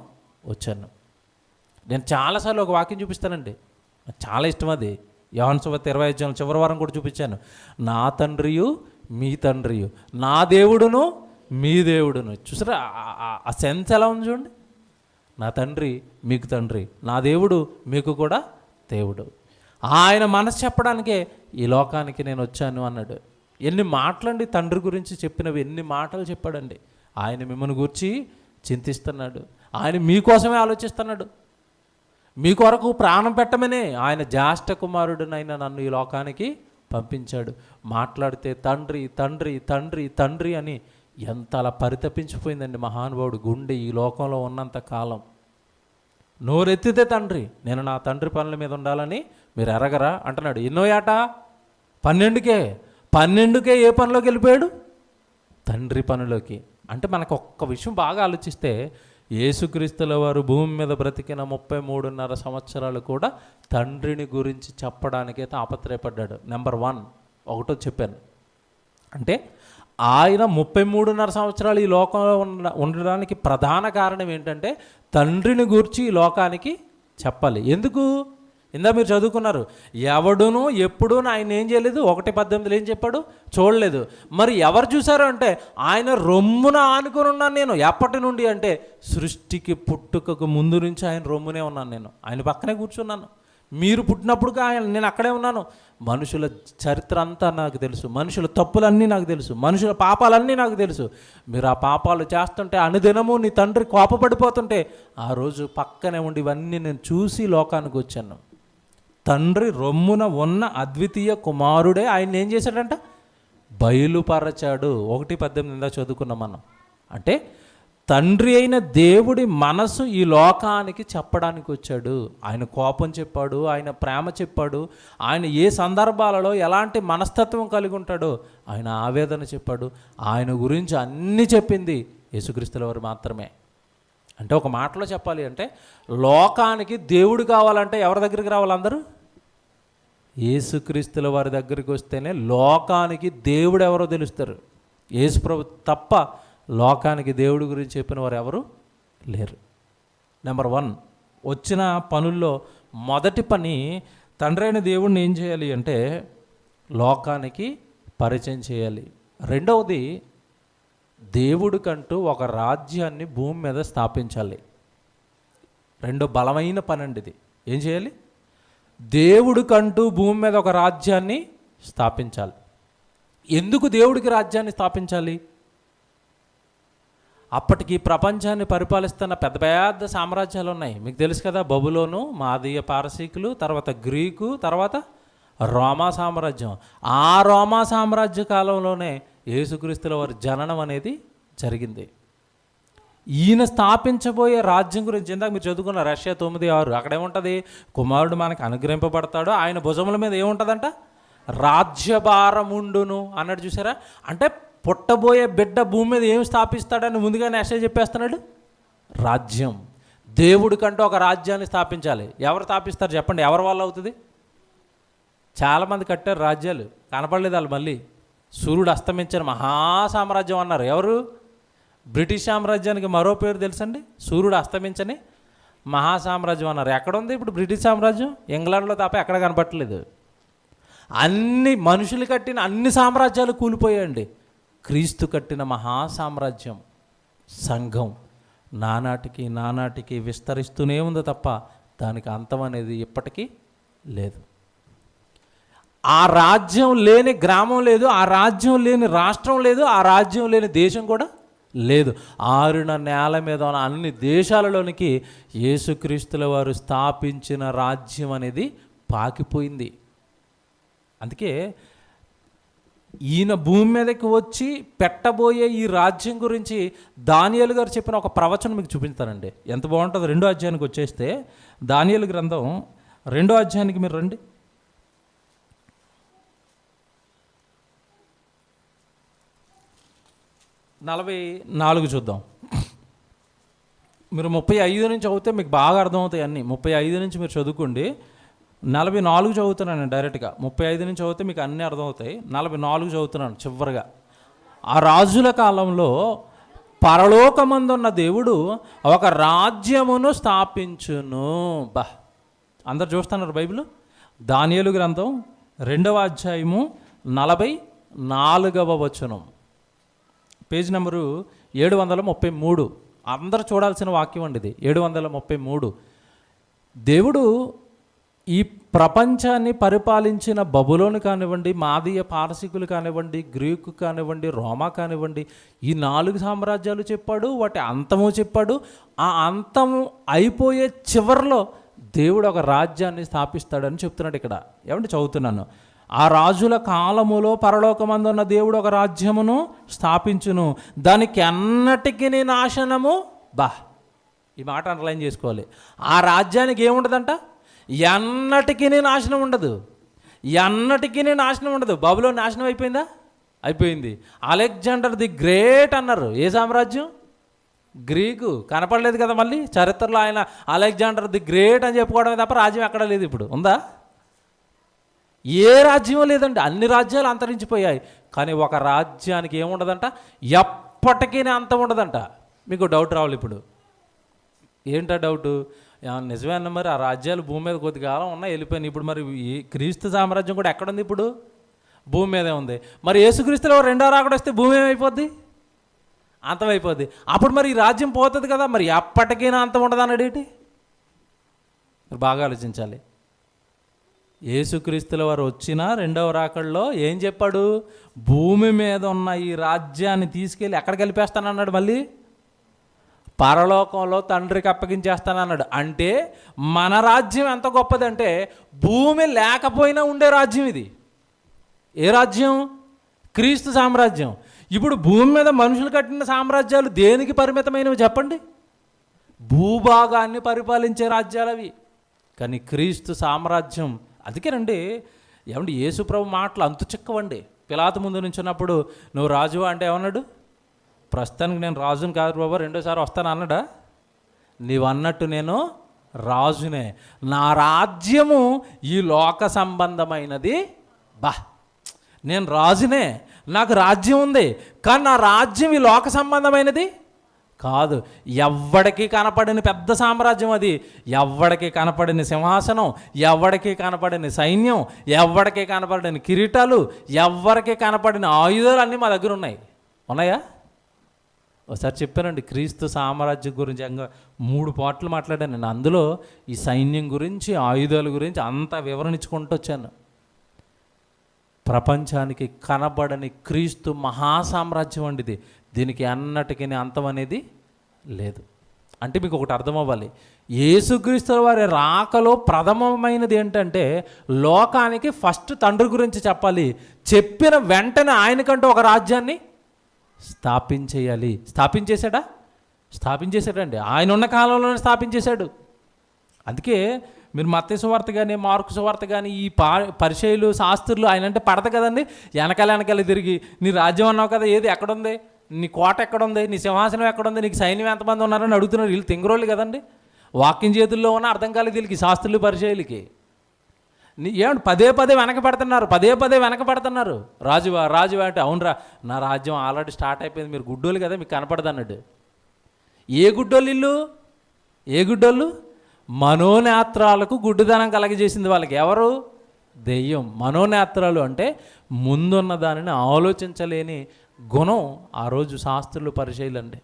వచ్చాను. నేను చాలాసార్లు ఒక వాక్యం చూపిస్తానండి, నాకు చాలా ఇష్టం అది. యోహాను సువార్త 20వ అధ్యాయం చివరి వారం కూడా చూపించాను. నా తండ్రియు మీ తండ్రియు, నా దేవుడును మీ దేవుడును. చూసారా ఆ సెన్స్ ఎలా ఉంది చూడండి. నా తండ్రి మీకు తండ్రి, నా దేవుడు మీకు కూడా దేవుడు. ఆయన మనసు చెప్పడానికే ఈ లోకానికి నేను వచ్చాను అన్నాడు. ఎన్ని మాటలండి తండ్రి గురించి చెప్పినవి, ఎన్ని మాటలు చెప్పాడండి. ఆయన మిమ్మల్ని గురించి చింతిస్తున్నాడు, ఆయన మీకోసమే ఆలోచిస్తున్నాడు, మీ కొరకు ప్రాణం పెట్టమనే ఆయన జ్యేష్ఠ కుమారుడినైన నన్ను ఈ లోకానికి పంపించాడు. మాట్లాడితే తండ్రి తండ్రి తండ్రి తండ్రి అని ఎంత అలా పరితపించిపోయిందండి మహానుభావుడు గుండె ఈ లోకంలో ఉన్నంత కాలం. నోరెత్తితే తండ్రి, నేను నా తండ్రి పనుల మీద ఉండాలని మీరు ఎరగరా అంటున్నాడు. ఎన్నో ఏట? 12కే ఏ పనిలోకి వెళ్ళిపోయాడు? తండ్రి పనిలోకి. అంటే మనకు ఒక్క విషయం బాగా ఆలోచిస్తే, యేసుక్రీస్తుల వారు భూమి మీద బ్రతికిన 33.5 సంవత్సరాలు కూడా తండ్రిని గురించి చెప్పడానికే తాపత్రయపడ్డాడు. నెంబర్ 1 ఒకటో చెప్పాను. అంటే ఆయన 33.5 సంవత్సరాలు ఈ లోకంలో ఉండడానికి ప్రధాన కారణం ఏంటంటే తండ్రిని గూర్చి ఈ లోకానికి చెప్పాలి. ఎందుకు? ఇందా మీరు చదువుకున్నారు, ఎవడును ఎప్పుడూ ఆయన ఏం చేయలేదు, 1:18 ఏం చెప్పాడు? చూడలేదు. మరి ఎవరు చూశారు అంటే ఆయన రొమ్మున ఆనుకొని ఉన్నాను నేను. ఎప్పటి నుండి అంటే సృష్టికి పుట్టుకకు ముందు నుంచి ఆయన రొమ్మునే ఉన్నాను నేను, ఆయన పక్కనే కూర్చున్నాను. మీరు పుట్టినప్పుడు ఆయన నేను అక్కడే ఉన్నాను. మనుషుల చరిత్ర అంతా నాకు తెలుసు, మనుషుల తప్పులన్నీ నాకు తెలుసు, మనుషుల పాపాలన్నీ నాకు తెలుసు. మీరు ఆ పాపాలు చేస్తుంటే అనుదినము నీ తండ్రి కోపపడిపోతుంటే ఆ రోజు పక్కనే ఉండి ఇవన్నీ నేను చూసి లోకానికి వచ్చాను. తండ్రి రొమ్మున ఉన్న అద్వితీయ కుమారుడే ఆయన ఏం చేశాడంట? బయలుపరచాడు. 1:18 చదువుకున్నాం మనం. అంటే తండ్రి అయిన దేవుడి మనసు ఈ లోకానికి చెప్పడానికి వచ్చాడు. ఆయన కోపం చెప్పాడు, ఆయన ప్రేమ చెప్పాడు, ఆయన ఏ సందర్భాలలో ఎలాంటి మనస్తత్వం కలిగి ఉంటాడో ఆయన ఆవేదన చెప్పాడు. ఆయన గురించి అన్నీ చెప్పింది యేసుక్రీస్తుల వారు మాత్రమే. అంటే ఒక మాటలో చెప్పాలి అంటే లోకానికి దేవుడు కావాలంటే ఎవరి దగ్గరికి రావాలి? అందరూ యేసుక్రీస్తుల వారి దగ్గరికి వస్తేనే లోకానికి దేవుడు ఎవరో తెలుస్తారు. యేసుప్రభు తప్ప లోకానికి దేవుడి గురించి చెప్పిన వారు ఎవరు లేరు. నెంబర్ 1, వచ్చిన పనుల్లో మొదటి పని తండ్రి అయిన దేవుడిని ఏం చేయాలి అంటే లోకానికి పరిచయం చేయాలి. రెండవది, దేవుడికంటూ ఒక రాజ్యాన్ని భూమి మీద స్థాపించాలి. రెండో బలమైన పని అండి ఇది. ఏం చేయాలి? దేవుడికంటూ భూమి మీద ఒక రాజ్యాన్ని స్థాపించాలి. ఎందుకు దేవుడికి రాజ్యాన్ని స్థాపించాలి? అప్పటికి ప్రపంచాన్ని పరిపాలిస్తున్న పెద్ద పెద్ద సామ్రాజ్యాలు ఉన్నాయి. మీకు తెలుసు కదా, బబులోను, మాదీయ పారసీకులు, తర్వాత గ్రీకు, తర్వాత రోమా సామ్రాజ్యం. ఆ రోమా సామ్రాజ్య కాలంలోనే యేసుక్రీస్తుల వారి జననం అనేది జరిగింది. ఈయన స్థాపించబోయే రాజ్యం గురించి ఇందాక మీరు చదువుకున్న రష్యా 9:6 అక్కడేముంటుంది? కుమారుడు మనకు అనుగ్రహింపబడతాడు, ఆయన భుజముల మీద ఏముంటుందంట? రాజ్యభారముండును అన్నాడు. చూసారా? అంటే పుట్టబోయే బిడ్డ భూమి మీద ఏం స్థాపిస్తాడని ముందుగానే యెషయా చెప్పేస్తున్నాడు. రాజ్యం. దేవుడికంటూ ఒక రాజ్యాన్ని స్థాపించాలి. ఎవరు స్థాపిస్తారు చెప్పండి? ఎవరి వల్ల అవుతుంది? చాలామంది కట్టారు రాజ్యాలు, కనపడలేదు వాళ్ళు. మళ్ళీ సూర్యుడు అస్తమించిన మహాసామ్రాజ్యం అన్నారు. ఎవరు? బ్రిటిష్ సామ్రాజ్యానికి మరో పేరు తెలుసండి, సూర్యుడు అస్తమించని మహాసామ్రాజ్యం అన్నారు. ఎక్కడుంది ఇప్పుడు బ్రిటిష్ సామ్రాజ్యం? ఇంగ్లాండ్లో తప్ప ఎక్కడ కనపట్టలేదు. అన్ని మనుషులు కట్టిన అన్ని సామ్రాజ్యాలు కూలిపోయాయండి. క్రీస్తు కట్టిన మహాసామ్రాజ్యం సంఘం నానాటికి విస్తరిస్తూనే ఉంది తప్ప దానికి అంతం అనేది ఇప్పటికీ లేదు. ఆ రాజ్యం లేని గ్రామం లేదు, ఆ రాజ్యం లేని రాష్ట్రం లేదు, ఆ రాజ్యం లేని దేశం కూడా లేదు. ఆరిన నేల మీద ఉన్న అన్ని దేశాలలోనికి యేసుక్రీస్తుల వారు స్థాపించిన రాజ్యం అనేది పాకిపోయింది. అందుకే ఈయన భూమి మీదకి వచ్చి పెట్టబోయే ఈ రాజ్యం గురించి దానియేలు గారు చెప్పిన ఒక ప్రవచనం మీకు చూపిస్తానండి. ఎంత బాగుంటుందో. 2వ అధ్యాయానికి వచ్చేస్తే దానియేలు గ్రంథం 2వ అధ్యాయానికి మీరు రండి. 44 చూద్దాం. మీరు 35 నుంచి చదివితే మీకు బాగా అర్థమవుతాయి అన్నీ. 35 నుంచి మీరు చదువుకోండి. 44 చదువుతున్నాను డైరెక్ట్గా. 35 నుంచి చదివితే మీకు అన్నీ అర్థమవుతాయి. 44 చదువుతున్నాను చివరిగా. ఆ రాజుల కాలంలో పరలోకమందున్న దేవుడు ఒక రాజ్యమును స్థాపించును. అందరు చూస్తున్నారు బైబిల్? దానియేలు గ్రంథం 2వ అధ్యాయము 44వ వచనం, పేజ్ నెంబరు 733. అందరూ చూడాల్సిన వాక్యం అండి ఇది. 733. దేవుడు ఈ ప్రపంచాన్ని పరిపాలించిన బబులోను కానివ్వండి, మాదీయ పారసీకులు కానివ్వండి, గ్రీకు కానివ్వండి, రోమా కానివ్వండి, ఈ 4 సామ్రాజ్యాలు చెప్పాడు. వాటి అంతము చెప్పాడు. ఆ అంతము అయిపోయే చివరిలో దేవుడు ఒక రాజ్యాన్ని స్థాపిస్తాడని చెప్తున్నాడు ఇక్కడ. ఏమంటే చదువుతున్నాను. ఆ రాజుల కాలములో పరలోకమందున్న దేవుడు ఒక రాజ్యమును స్థాపించును, దానికి ఎన్నటికి నాశనము. ఈ మాట అండర్లైన్ చేసుకోవాలి. ఆ రాజ్యానికి ఏముండదంట? ఎన్నటికీ నాశనం ఉండదు. ఎన్నటికీ నాశనం ఉండదు. బబులోను నాశనం అయిపోయిందా? అయిపోయింది. అలెగ్జాండర్ ది గ్రేట్ అన్నారు. ఏ సామ్రాజ్యం? గ్రీకు. కనపడలేదు కదా మళ్ళీ చరిత్రలో ఆయన అలెగ్జాండర్ ది గ్రేట్ అని చెప్పుకోవడమే తప్ప రాజ్యం ఎక్కడ లేదు. ఇప్పుడు ఉందా? ఏ రాజ్యం లేదండి. అన్ని రాజ్యాలు అంతరించిపోయాయి. కానీ ఒక రాజ్యానికి ఏముండదంట? ఎప్పటికీ అంతం ఉండదంట. మీకు డౌట్ రావాలి ఇప్పుడు. ఏంటా డౌటు? నిజమే అన్న, మరి ఆ రాజ్యాలు భూమి మీద కొద్దికాలం ఉన్నాయి, వెళ్ళిపోయినాయి. ఇప్పుడు మరి ఈ క్రీస్తు సామ్రాజ్యం కూడా ఎక్కడుంది? ఇప్పుడు భూమి మీదే ఉంది. మరి యేసుక్రీస్తులో 2వ రాకడ వస్తే భూమి ఏమైపోద్ది? అంతమైపోద్ది. అప్పుడు మరి ఈ రాజ్యం పోతుంది కదా, మరి ఎప్పటికైనా అంతం ఉండదు అన్నాడు ఏంటి? బాగా ఆలోచించాలి. యేసుక్రీస్తుల వారు వచ్చిన 2వ రాకడలో ఏం చెప్పాడు? భూమి మీద ఉన్న ఈ రాజ్యాన్ని తీసుకెళ్ళి ఎక్కడ కలిపేస్తానన్నాడు? మళ్ళీ పరలోకంలో తండ్రికి అప్పగించేస్తానన్నాడు. అంటే మన రాజ్యం ఎంత గొప్పదంటే భూమి లేకపోయినా ఉండే రాజ్యం ఇది. ఏ రాజ్యం? క్రీస్తు సామ్రాజ్యం. ఇప్పుడు భూమి మీద మనుషులు కట్టిన సామ్రాజ్యాలు దేనికి పరిమితమైనవి చెప్పండి? భూభాగాన్ని పరిపాలించే రాజ్యాలు అవి. కానీ క్రీస్తు సామ్రాజ్యం, అందుకేనండి ఏమండి యేసుప్రభు మాటలు అంతు చిక్కవండి. పిలాతు ముందు నుంచున్నప్పుడు నువ్వు రాజువా అంటే ఏమన్నాడు? ప్రస్తుతానికి నేను రాజుని కాదు బాబా, రెండోసారి వస్తాను అన్నాడా? నీవు అన్నట్టు నేను రాజునే, నా రాజ్యము ఈ లోక సంబంధమైనది. నేను రాజునే, నాకు రాజ్యం ఉంది, కానీ నా రాజ్యం ఈ లోక సంబంధమైనది కాదు. ఎవ్వడికి కనపడిన పెద్ద సామ్రాజ్యం అది. ఎవ్వడికి కనపడిన సింహాసనం, ఎవ్వడికి కనపడిన సైన్యం, ఎవ్వడికి కనపడిన కిరీటాలు, ఎవ్వరికి కనపడిన ఆయుధాలు అన్నీ మా దగ్గర ఉన్నాయా? ఒకసారి చెప్పానండి క్రీస్తు సామ్రాజ్యం గురించి 3 పాటలు మాట్లాడాను నేను. అందులో ఈ సైన్యం గురించి, ఆయుధాల గురించి అంతా వివరణ ఇచ్చుకుంటూ వచ్చాను. ప్రపంచానికి కనబడని క్రీస్తు మహాసామ్రాజ్యం అండి ఇది. దీనికి అన్నటికీ అంతం అనేది లేదు. అంటే మీకు ఒకటి అర్థం అవ్వాలి, యేసుక్రీస్తు వారి రాకలో ప్రథమమైనది ఏంటంటే లోకానికి ఫస్ట్ తండ్రి గురించి చెప్పాలి. చెప్పిన వెంటనే ఆయనకంటూ ఒక రాజ్యాన్ని స్థాపించేయాలి. స్థాపించేశాడండి. ఆయన ఉన్న కాలంలోనే స్థాపించేశాడు. అందుకే మీరు మత్తయి సువార్త కానీ మార్కు సువార్త కానీ ఈ పరిచయులు శాస్త్రులు ఆయన అంటే పడదు కదండి. వెనకాల తిరిగి నీ రాజ్యం అన్నావు కదా, ఏది ఎక్కడుంది, నీ కోట ఎక్కడుంది, నీ సింహాసనం ఎక్కడుంది, నీకు సైన్యం ఎంతమంది ఉన్నారని అడుగుతున్నారు. వీళ్ళు తింగరోళ్ళు కదండి. వాక్యం చేతుల్లో ఉన్న అర్థం కాలేదు వీళ్ళకి, శాస్త్రులు పరిచయులకి. ఏమంటే పదే వెనక పెడుతున్నారు. రాజువా అంటే అవునరా నా రాజ్యం ఆల్రెడీ స్టార్ట్ అయిపోయింది, మీరు గుడ్డోళ్ళు కదా మీకు కనపడదు అన్నాడు. ఏ గుడ్డోళ్ళు? మనోనేత్రాలకు గుడ్డిదనం కలగజేసింది వాళ్ళకి. ఎవరు? దెయ్యం. మనోనేత్రాలు అంటే ముందున్న దానిని ఆలోచించలేని గుణం ఆ రోజు శాస్త్రులు పరిచయులు అండి.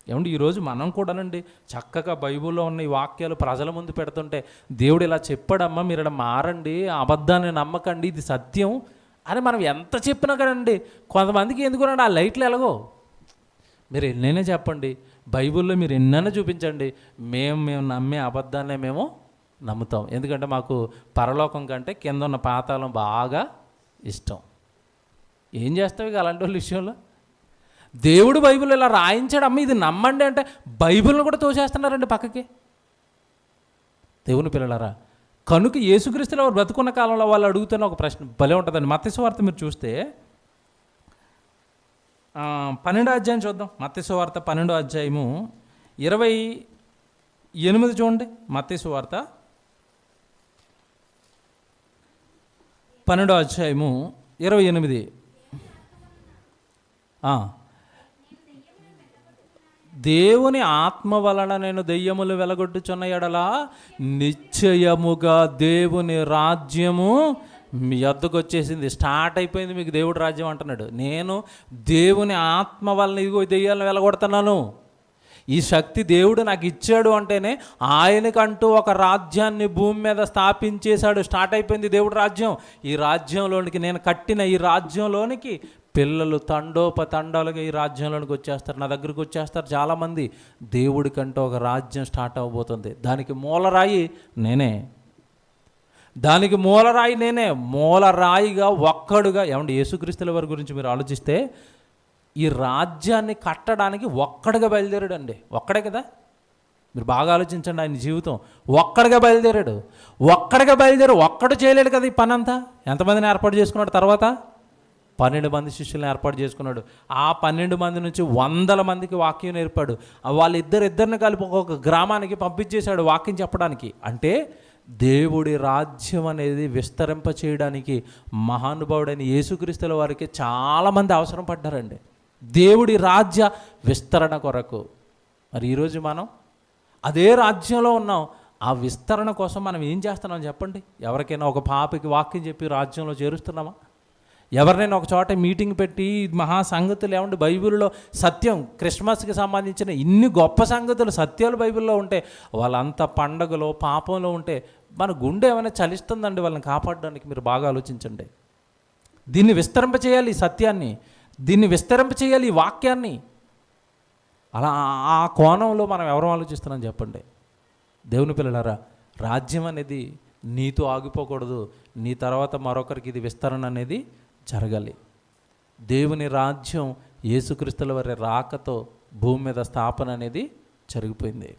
ఏమంటే ఈరోజు మనం కూడానండి చక్కగా బైబిల్లో ఉన్న ఈ వాక్యాలు ప్రజల ముందు పెడుతుంటే దేవుడు ఇలా చెప్పాడమ్మా, మీరు ఇలా మారండి, అబద్ధాన్ని నమ్మకండి, ఇది సత్యం అని మనం ఎంత చెప్పినా కదండి కొంతమందికి ఎందుకునండి ఆ లైట్లు ఎలాగో. మీరు ఎన్నైనా చెప్పండి, బైబిల్లో మీరు ఎన్నైనా చూపించండి, మేము నమ్మే అబద్ధాన్నే మేము నమ్ముతాం. ఎందుకంటే మాకు పరలోకం కంటే కింద ఉన్న పాతాళం బాగా ఇష్టం. ఏం చేస్తావు ఇక అలాంటి వాళ్ళ విషయంలో? దేవుడు బైబిల్ ఇలా రాయించాడు, అమ్మ ఇది నమ్మండి అంటే బైబిల్ని కూడా తోసేస్తున్నారండి పక్కకి. దేవుని పిల్లలారా, కనుక యేసుక్రీస్తులో వారు బ్రతుకున్న కాలంలో వాళ్ళు అడుగుతున్న ఒక ప్రశ్న భలే ఉంటుందండి. మత్తయి సువార్త మీరు చూస్తే 12వ అధ్యాయం చూద్దాం. మత్తయి సువార్త 12వ అధ్యాయము 28 చూడండి. మత్తయి సువార్త 12వ అధ్యాయము 28. దేవుని ఆత్మ వలన నేను దెయ్యములు వెలగొట్టుచున్న ఎడలా నిశ్చయముగా దేవుని రాజ్యము మీ వద్దకు వచ్చేసింది. స్టార్ట్ అయిపోయింది మీకు దేవుడి రాజ్యం అంటున్నాడు. నేను దేవుని ఆత్మ వలన ఇదిగో దెయ్యాలను వెలగొడుతున్నాను. ఈ శక్తి దేవుడు నాకు ఇచ్చాడు అంటేనే ఆయనకంటూ ఒక రాజ్యాన్ని భూమి మీద స్థాపించేశాడు. స్టార్ట్ అయిపోయింది దేవుడి రాజ్యం. ఈ రాజ్యంలోనికి నేను కట్టిన ఈ రాజ్యంలోనికి పిల్లలు తండోపతండాలుగా ఈ రాజ్యంలోనికి వచ్చేస్తారు, నా దగ్గరికి వచ్చేస్తారు చాలామంది. దేవుడికంటూ ఒక రాజ్యం స్టార్ట్ అవ్వబోతుంది. దానికి మూలరాయి నేనే. మూలరాయిగా ఒక్కడుగా. ఏమంటే యేసుక్రీస్తుల వారి గురించి మీరు ఆలోచిస్తే ఈ రాజ్యాన్ని కట్టడానికి ఒక్కడిగా బయలుదేరాడండి. ఒక్కడే కదా, మీరు బాగా ఆలోచించండి. ఆయన జీవితం ఒక్కడిగా బయలుదేరాడు. ఒక్కడు చేయలేడు కదా ఈ పని అంతా. ఎంతమందిని ఏర్పాటు చేసుకున్నాడు? తర్వాత 12 మంది శిష్యులను ఏర్పాటు చేసుకున్నాడు. ఆ 12 మంది నుంచి 100 మందికి వాక్యం నేర్పాడు. వాళ్ళిద్దరిని కలిపి ఒక గ్రామానికి పంపించేశాడు వాక్యం చెప్పడానికి. అంటే దేవుడి రాజ్యం అనేది విస్తరింప చేయడానికి మహానుభావుడైన యేసుక్రీస్తుల వారికి చాలామంది అవసరం పడ్డారండి, దేవుడి రాజ్య విస్తరణ కొరకు. మరి ఈరోజు మనం అదే రాజ్యంలో ఉన్నాం. ఆ విస్తరణ కోసం మనం ఏం చేస్తున్నాం చెప్పండి? ఎవరికైనా ఒక పాపకి వాక్యం చెప్పి రాజ్యంలో చేరుస్తున్నామా? ఎవరినైనా ఒక చోట మీటింగ్ పెట్టి మహా సంగతులు ఏమంటే బైబిల్లో సత్యం, క్రిస్మస్కి సంబంధించిన ఇన్ని గొప్ప సంగతులు సత్యాలు బైబిల్లో ఉంటే వాళ్ళంతా పండగలో పాపంలో ఉంటే మన గుండె ఏమైనా చలిస్తుందండి వాళ్ళని కాపాడడానికి? మీరు బాగా ఆలోచించండి. దీన్ని విస్తరింప చేయాలి, ఈ సత్యాన్ని దీన్ని విస్తరింప చేయాలి, ఈ వాక్యాన్ని. అలా ఆ కోణంలో మనం ఎవరు ఆలోచిస్తున్నాం చెప్పండి? దేవుని పిల్లలారా, రాజ్యం అనేది నీతో ఆగిపోకూడదు. నీ తర్వాత మరొకరికి ఇది విస్తరణ అనేది జరగాలి. దేవుని రాజ్యం యేసుక్రీస్తుల వారి రాకతో భూమి మీద స్థాపన అనేది జరిగిపోయింది.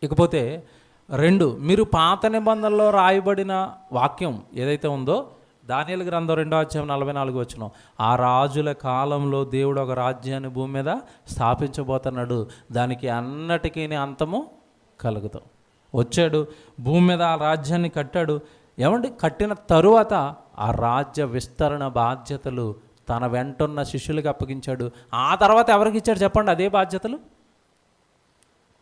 ఇకపోతే 2, మీరు పాత నిబంధనలో రాయబడిన వాక్యం ఏదైతే ఉందో, దానియేలు గ్రంథం 2:44 ఆ రాజుల కాలంలో దేవుడు ఒక రాజ్యాన్ని భూమి మీద స్థాపించబోతున్నాడు, దానికి అన్నటికీ అంతము కలుగుతాం. వచ్చాడు, భూమి మీద ఆ రాజ్యాన్ని కట్టాడు. ఏమండి, కట్టిన తరువాత ఆ రాజ్య విస్తరణ బాధ్యతలు తన వెంటున్న శిష్యులకు అప్పగించాడు. ఆ తర్వాత ఎవరికి ఇచ్చాడు చెప్పండి అదే బాధ్యతలు?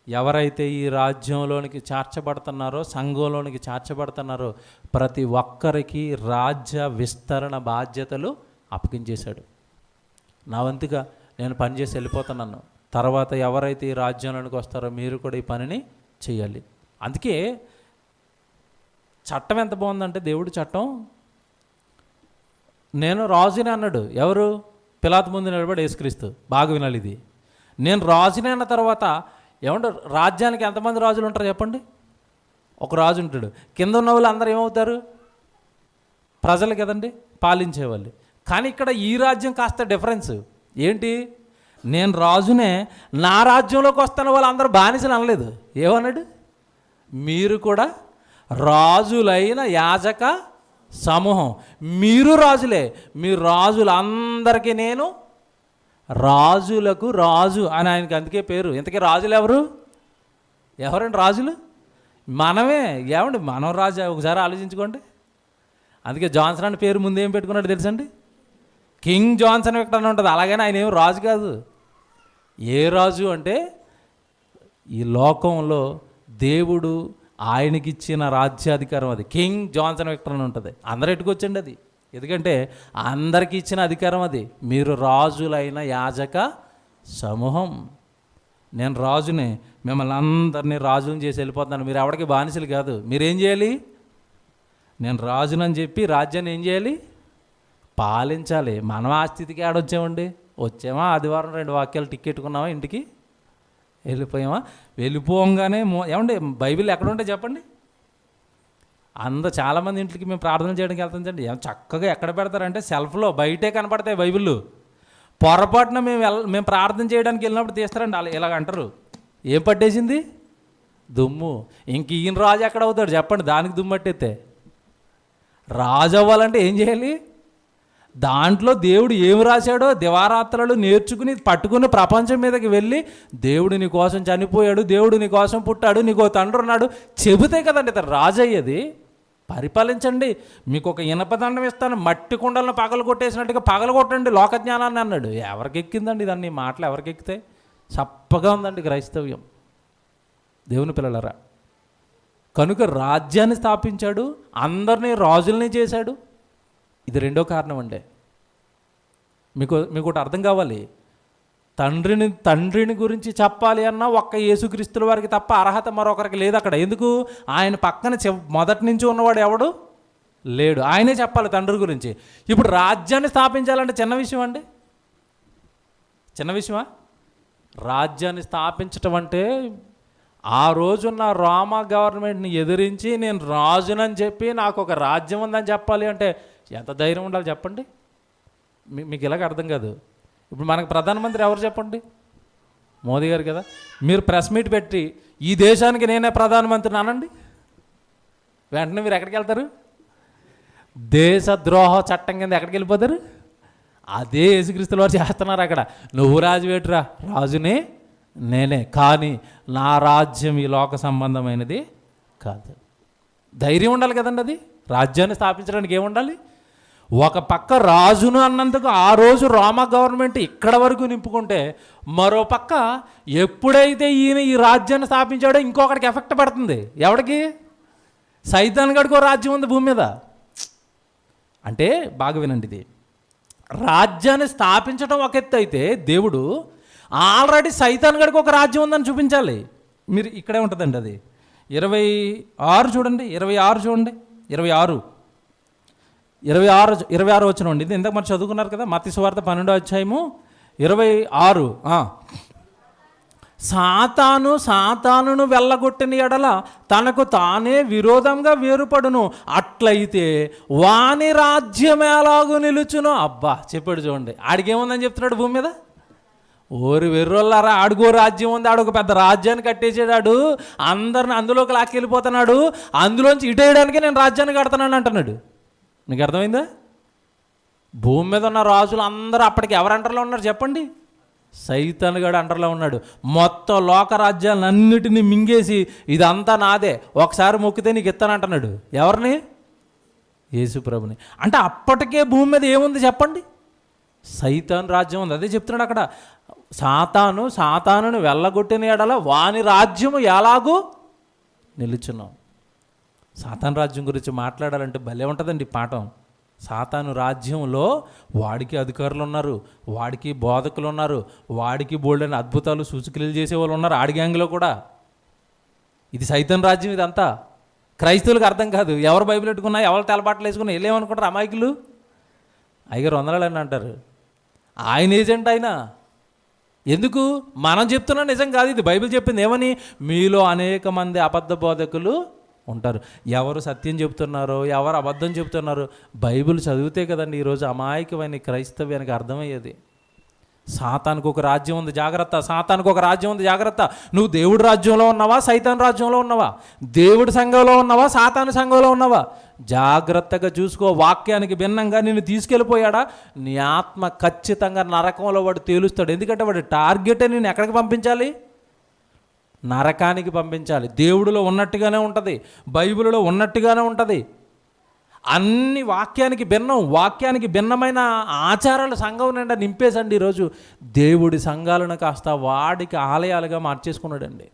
ఎవరైతే ఈ రాజ్యంలోనికి చేర్చబడుతున్నారో, సంఘంలోనికి చేర్చబడుతున్నారో ప్రతి ఒక్కరికి రాజ్య విస్తరణ బాధ్యతలు అప్పగించేశాడు. నా వంతుగా నేను పనిచేసి వెళ్ళిపోతున్నాను, తర్వాత ఎవరైతే ఈ రాజ్యంలోనికి వస్తారో మీరు కూడా ఈ పనిని చేయాలి. అందుకే చట్టం ఎంత బాగుందంటే, దేవుడి చట్టం, నేను రాజుని అన్నాడు. ఎవరు? పిలాతు ముందు నిలబడి యేసుక్రీస్తు. బాగా వినాలి ఇది. నేను రాజుని అన్న తర్వాత ఏమంటే, రాజ్యానికి ఎంతమంది రాజులు ఉంటారు చెప్పండి? ఒక రాజు ఉంటాడు. కింద ఉన్న వాళ్ళు అందరూ ఏమవుతారు? ప్రజలు కదండి, పాలించేవాళ్ళు. కానీ ఇక్కడ ఈ రాజ్యం కాస్త డిఫరెన్స్ ఏంటి? నేను రాజునే, నా రాజ్యంలోకి వస్తున్న వాళ్ళు అందరూ బానిసలు అనలేదు. ఏమన్నాడు? మీరు కూడా రాజులైన యాజక సమూహం. మీరు రాజులే, మీరు రాజులందరికీ నేను రాజులకు రాజు అని ఆయనకి అందుకే పేరు. ఇంతకీ రాజులు ఎవరండి రాజులు? మనమే. ఏమండి, మనం రాజు? ఒకసారి ఆలోచించుకోండి. అందుకే జాన్సన్ అని పేరు ముందు ఏం పెట్టుకున్నాడు తెలుసండి? కింగ్ జాన్సన్ ఎక్కడ ఉంటుంది. అలాగని ఆయన ఏం రాజు కాదు. ఏ రాజు అంటే, ఈ లోకంలో దేవుడు ఆయనకిచ్చిన రాజ్యాధికారం అది. కింగ్ జాన్సన్ విక్టర్ అని ఉంటుంది. అందరు ఎట్టుకొచ్చండి అది. ఎందుకంటే అందరికీ ఇచ్చిన అధికారం అది. మీరు రాజులైన యాజక సమూహం. నేను రాజుని, మిమ్మల్ని అందరినీ రాజుని చేసి వెళ్ళిపోతున్నాను. మీరు ఎవరికి బానిసలు కాదు. మీరేం చేయాలి? నేను రాజునని చెప్పి రాజ్యాన్ని ఏం చేయాలి? పాలించాలి. మనం ఆ స్థితికి ఆడొచ్చామండి. వచ్చామా, ఆదివారం 2 వాక్యాలు టిక్కెట్టుకున్నామా, ఇంటికి వెళ్ళిపోయామా? వెళ్ళిపోగానే ఏమండి, బైబిల్ ఎక్కడ ఉంటే చెప్పండి? చాలామంది ఇంటికి మేము ప్రార్థన చేయడానికి వెళ్తాం చండి. చక్కగా ఎక్కడ పెడతారంటే సెల్ఫ్లో బయటే కనపడతాయి బైబిళ్ళు. పొరపాటున మేము ప్రార్థన చేయడానికి వెళ్ళినప్పుడు తీస్తారండి. వాళ్ళు ఇలాగ అంటారు, ఏం పట్టేసింది? దుమ్ము. ఇంక ఈయన రాజు ఎక్కడ అవుతాడు చెప్పండి? దానికి దుమ్ము పట్టేస్తే. రాజు అవ్వాలంటే ఏం చేయాలి? దాంట్లో దేవుడు ఏమి రాశాడో దివారాత్రాలు నేర్చుకుని పట్టుకుని ప్రపంచం మీదకి వెళ్ళి, దేవుడు నీ కోసం చనిపోయాడు, దేవుడు నీ కోసం పుట్టాడు, నీకో తండ్రి ఉన్నాడు చెబితే కదండి ఇతను రాజు అయ్యేది. పరిపాలించండి, మీకు ఒక ఇనపదండం ఇస్తాను, మట్టి కుండలను పగలు కొట్టేసినట్టుగా పగలు కొట్టండి లోక జ్ఞానాన్ని అన్నాడు. ఎవరికి ఎక్కిందండి ఇదన్నీ మాటలు? ఎవరికి ఎక్కితాయి? చప్పగా ఉందండి క్రైస్తవ్యం. దేవుని పిల్లలరా, కనుక రాజ్యాన్ని స్థాపించాడు, అందరినీ రాజుల్ని చేశాడు. ఇది 2వ కారణం అండి. మీకు ఒకటి అర్థం కావాలి. తండ్రిని గురించి చెప్పాలి అన్నా ఒక్క యేసుక్రీస్తుల వారికి తప్ప అర్హత మరొకరికి లేదు అక్కడ. ఎందుకు? ఆయన పక్కన మొదటి నుంచి ఉన్నవాడు ఎవడు లేడు. ఆయనే చెప్పాలి తండ్రి గురించి. ఇప్పుడు రాజ్యాన్ని స్థాపించాలంటే చిన్న విషయం అండి? చిన్న విషయమా? రాజ్యాన్ని స్థాపించటం అంటే, ఆ రోజున్న రోమా గవర్నమెంట్ని ఎదిరించి నేను రాజునని చెప్పి నాకు ఒక రాజ్యం ఉందని చెప్పాలి అంటే ఎంత ధైర్యం ఉండాలి చెప్పండి? మీకు ఇలాగ అర్థం కాదు. ఇప్పుడు మనకు ప్రధానమంత్రి ఎవరు చెప్పండి? మోదీ గారు కదా. మీరు ప్రెస్ మీట్ పెట్టి ఈ దేశానికి నేనే ప్రధానమంత్రిని అనండి, వెంటనే మీరు ఎక్కడికి వెళ్తారు? దేశద్రోహ చట్టం కింద ఎక్కడికి వెళ్ళిపోతారు? అదే యేసుక్రీస్తుల వారు చేస్తున్నారు అక్కడ. నువ్వు రాజు వేటురా, రాజునే నేనే, కానీ నా రాజ్యం ఈ లోక సంబంధమైనది కాదు. ధైర్యం ఉండాలి కదండి. అది రాజ్యాన్ని స్థాపించడానికి ఏముండాలి? ఒక పక్క రాజును అన్నందుకు ఆ రోజు రోమా గవర్నమెంట్ ఇక్కడ వరకు నింపుకుంటే, మరో పక్క ఎప్పుడైతే ఈయన ఈ రాజ్యాన్ని స్థాపించాడో ఇంకొకటికి ఎఫెక్ట్ పడుతుంది. ఎవడికి? సైతాన్ గడికో రాజ్యం ఉంది భూమి మీద. అంటే బాగా వినండి, ఇది రాజ్యాన్ని స్థాపించడం ఒక ఎత్తు అయితే, దేవుడు ఆల్రెడీ సైతాన్ గడికి ఒక రాజ్యం ఉందని చూపించాలి. మీరు ఇక్కడే ఉంటుందండి అది. 26 చూడండి, 26 చూడండి, 26 వచనం అండి. ఇది ఇందాక మరి చదువుకున్నారు కదా, మత్తయి సువార్త 12వ అధ్యాయము 26. సాతానును వెళ్ళగొట్టిన ఎడల తనకు తానే విరోధంగా వేరుపడును, అట్లయితే వాని రాజ్యం ఎలాగూ నిలుచును. అబ్బా చెప్పాడు చూడండి. ఆడికేముందని చెప్తున్నాడు భూమి మీద? ఓరి వెర్రోళ్ళారా, ఆడుకో రాజ్యం ఉంది, ఆడొక పెద్ద రాజ్యాన్ని కట్టేసాడు, అందరిని అందులోకి లాక్కెళ్ళిపోతున్నాడు, అందులోంచి ఇటేయడానికి నేను రాజ్యాన్ని కడతానని అంటున్నాడు. నీకు అర్థమైందా? భూమి మీద ఉన్న రాజులు అందరూ అప్పటికి ఎవరి అండర్లో ఉన్నారు చెప్పండి? సైతాను గాడు అండర్లో ఉన్నాడు. మొత్తం లోక రాజ్యాలను అన్నిటినీ మింగేసి ఇదంతా నాదే, ఒకసారి మొక్కితే నీకు ఇస్తానంటున్నాడు. ఎవరిని? యేసుప్రభుని. అంటే అప్పటికే భూమి మీద ఏముంది చెప్పండి? సైతాను రాజ్యం ఉంది. అదే చెప్తున్నాడు అక్కడ. సాతానును వెళ్ళగొట్టిన ఎడల వాని రాజ్యము ఎలాగూ నిలుచున్నాం. సాతాను రాజ్యం గురించి మాట్లాడాలంటే భలే ఉంటుందండి పాఠం. సాతాను రాజ్యంలో వాడికి అధికారులు ఉన్నారు, వాడికి బోధకులు ఉన్నారు, వాడికి బోల్డైన అద్భుతాలు సూచక్రియలు చేసేవాళ్ళు ఉన్నారు ఆడి గ్యాంగ్లో కూడా. ఇది సైతాను రాజ్యం ఇదంతా. క్రైస్తవులకు అర్థం కాదు. ఎవరు బైబిల్ పెట్టుకున్నా, ఎవరు తెలబాట్లు వేసుకున్నా వెళ్ళేమనుకుంటారు అమాయకులు. అయ్యారు 100 అని అంటారు. ఆయన ఏజెంట్ ఆయన. ఎందుకు? మనం చెప్తున్నా నిజం కాదు, ఇది బైబిల్ చెప్పింది. ఏమని? మీలో అనేక మంది అబద్ధ బోధకులు ఉంటారు. ఎవరు సత్యం చెప్తున్నారో, ఎవరు అబద్ధం చెప్తున్నారో బైబిల్ చదివితే కదండి ఈరోజు అమాయకమైన క్రైస్తవ్యానికి అర్థమయ్యేది. సాతానికి ఒక రాజ్యం ఉంది, జాగ్రత్త. సాతానికి ఒక రాజ్యం ఉంది, జాగ్రత్త. నువ్వు దేవుడి రాజ్యంలో ఉన్నావా, సైతాన్ రాజ్యంలో ఉన్నావా? దేవుడి సంఘంలో ఉన్నావా, సాతాను సంఘంలో ఉన్నావా? జాగ్రత్తగా చూసుకో. వాక్యానికి భిన్నంగా నిన్ను తీసుకెళ్ళిపోయాడా, నీ ఆత్మ ఖచ్చితంగా నరకంలో వాడు తేలుస్తాడు. ఎందుకంటే వాడి టార్గెటే నేను ఎక్కడికి పంపించాలి? నరకానికి పంపించాలి. దేవుడిలో ఉన్నట్టుగానే ఉంటుంది, బైబిల్లో ఉన్నట్టుగానే ఉంటుంది. అన్ని వాక్యానికి భిన్నం, వాక్యానికి భిన్నమైన ఆచారాలు సంఘం నిండా నింపేసండి. ఈరోజు దేవుడి సంఘాలను కాస్త వాడికి ఆలయాలుగా మార్చేసుకున్నాడండి.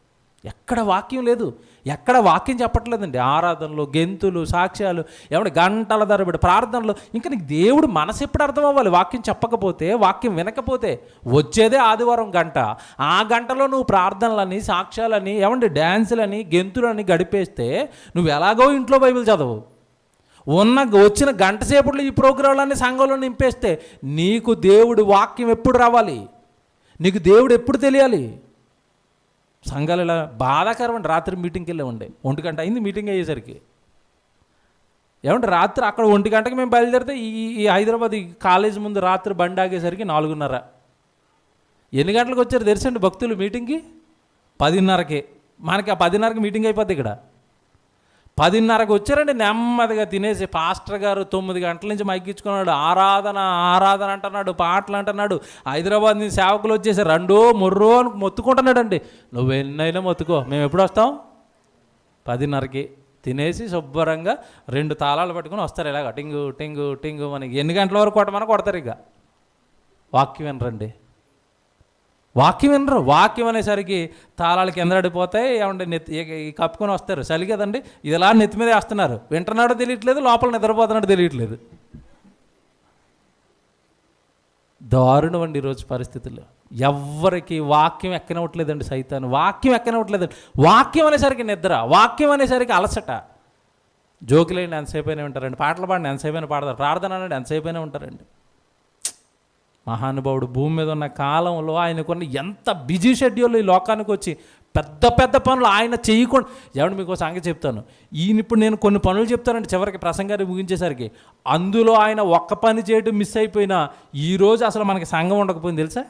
ఎక్కడ వాక్యం లేదు, ఎక్కడ వాక్యం చెప్పట్లేదండి. ఆరాధనలు, గెంతులు, సాక్ష్యాలు, ఏమంటే గంటల తరబడి ప్రార్థనలు. ఇంకా నీకు దేవుడు మనసు ఎప్పుడు అర్థం అవ్వాలి? వాక్యం చెప్పకపోతే, వాక్యం వినకపోతే. వచ్చేదే ఆదివారం గంట, ఆ గంటలో నువ్వు ప్రార్థనలని, సాక్ష్యాలని, ఏమంటే డ్యాన్సులని, గెంతులని గడిపేస్తే నువ్వు ఎలాగో ఇంట్లో బైబిల్ చదవు. వచ్చిన గంట సేపట్లో ఈ ప్రోగ్రాంలన్నీ సంఘంలో నింపేస్తే నీకు దేవుడి వాక్యం ఎప్పుడు రావాలి? నీకు దేవుడు ఎప్పుడు తెలియాలి? సంఘాలు ఇలా బాధాకరం అండి. రాత్రి మీటింగ్కి వెళ్ళే ఉండే 1 గంట అయింది మీటింగ్ అయ్యేసరికి. ఏమంటే రాత్రి అక్కడ 1 గంటకి మేము బయలుదేరితే ఈ హైదరాబాద్ కాలేజ్ ముందు రాత్రి బండి ఆగేసరికి 4:30. ఎన్ని గంటలకు వచ్చారు తెలుసండి భక్తులు మీటింగ్కి? 10:30కి. మనకి ఆ 10:30కి మీటింగ్ అయిపోద్ది. ఇక్కడ 10:30కి వచ్చారండి. నెమ్మదిగా తినేసి పాస్టర్ గారు 9 గంటల నుంచి మైకిచ్చుకున్నాడు. ఆరాధన ఆరాధన అంటున్నాడు, పాటలు అంటున్నాడు. హైదరాబాద్ నుంచి సేవకులు వచ్చేసి రెండో మొర్రో అని మొత్తుకుంటున్నాడు అండి. నువ్వు ఎన్నైనా మొత్తుకో, మేము ఎప్పుడు వస్తాం? 10:30కి తినేసి శుభ్రంగా 2 తాళాలు పట్టుకుని వస్తారు. ఇలాగ టింగు టింగు టింగు. మనకి ఎన్ని గంటల వరకు కొట్టమని కొడతారు. ఇక వాక్యం వినరండి, వాక్యం వినరు. వాక్యం అనేసరికి తాళాలు కింద పడిపోతాయి. ఏమంటే కప్పుకొని వస్తారు. చలి కదండి, ఇదిలా నెత్తి మీద వేస్తున్నారు. వింటున్నాడో తెలియట్లేదు, లోపల నిద్రపోతున్నాడో తెలియట్లేదు. దారుణం అండి ఈరోజు పరిస్థితుల్లో. ఎవ్వరికి వాక్యం ఎక్కనివ్వట్లేదండి సైతాను. వాక్యం ఎక్కనివ్వట్లేదండి. వాక్యం అనేసరికి నిద్ర, వాక్యం అనేసరికి అలసట. జోకులేండి ఎంతసేపు అయినా ఉంటారండి, పాటలు పాడిన ఎంతసేపు అయినా పాడతారు, ప్రార్థన అనండి ఎంతసేపు అయినా ఉంటారండి. మహానుభావుడు భూమి మీద ఉన్న కాలంలో ఆయనకున్న ఎంత బిజీ షెడ్యూల్, ఈ లోకానికి వచ్చి పెద్ద పెద్ద పనులు ఆయన చేయకుండా. ఏమంటే మీకు సంగతి చెప్తాను. ఇప్పుడు నేను కొన్ని పనులు చెప్తానండి చివరికి ప్రసంగాన్ని ముగించేసరికి. అందులో ఆయన ఒక్క పని చేయడం మిస్ అయిపోయినా ఈరోజు అసలు మనకి సంఘం ఉండకపోయింది తెలుసా?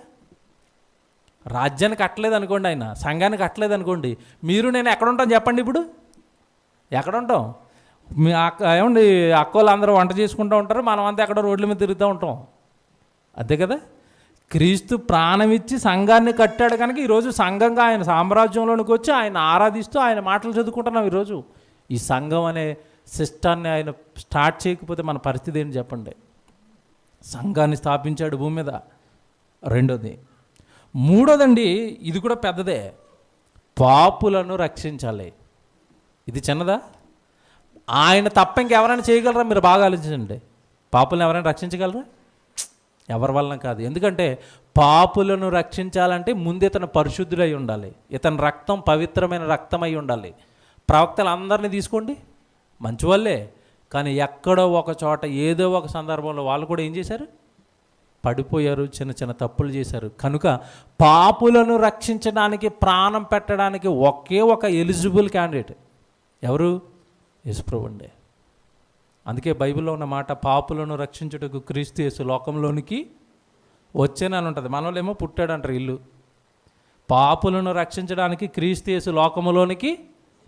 రాజ్యానికి కట్టలేదు అనుకోండి, ఆయన సంఘానికి కట్టలేదు అనుకోండి, మీరు నేను ఎక్కడ ఉంటాం చెప్పండి? ఇప్పుడు ఎక్కడ ఉంటాం? మీ ఏమండి అక్కోళ్ళు అందరూ వంట చేసుకుంటూ ఉంటారు, మనం అంతా ఎక్కడో రోడ్ల మీద తిరుగుతూ ఉంటాం. అదే కదా, క్రీస్తు ప్రాణం ఇచ్చి సంఘాన్ని కట్టాడు కనుక ఈరోజు సంఘంగా ఆయన సామ్రాజ్యంలోనికి వచ్చి ఆయన ఆరాధిస్తూ ఆయన మాటలు చదువుకుంటున్నాం. ఈరోజు ఈ సంఘం అనే సిస్టాన్ని ఆయన స్టార్ట్ చేయకపోతే మన పరిస్థితి ఏంటి చెప్పండి? సంఘాన్ని స్థాపించాడు భూమి మీద. రెండోది. మూడోదండి, ఇది కూడా పెద్దదే, పాపులను రక్షించాలి. ఇది చిన్నదా? ఆయన తప్ప ఇంకెవరైనా చేయగలరా? మీరు బాగా ఆలోచించండి. పాపులను ఎవరైనా రక్షించగలరా? ఎవరి వలన కాదు. ఎందుకంటే పాపులను రక్షించాలంటే ముందు ఇతను పరిశుద్ధుడై ఉండాలి, ఇతని రక్తం పవిత్రమైన రక్తం అయి ఉండాలి. ప్రవక్తలు అందరినీ తీసుకోండి, మంచివాళ్ళే, కానీ ఎక్కడో ఒక చోట ఏదో ఒక సందర్భంలో వాళ్ళు కూడా ఏం చేశారు? పడిపోయారు, చిన్న చిన్న తప్పులు చేశారు. కనుక పాపులను రక్షించడానికి, ప్రాణం పెట్టడానికి ఒకే ఒక ఎలిజిబుల్ క్యాండిడేట్ ఎవరు? యేసుప్రభు అండి. అందుకే బైబిల్లో ఉన్న మాట, పాపులను రక్షించుటకు క్రీస్తు యేసు లోకంలోనికి వచ్చానని ఉంటుంది. మనోళ్ళేమో పుట్టాడు అంటారు ఇల్లు. పాపులను రక్షించడానికి క్రీస్తు యేసు లోకంలోనికి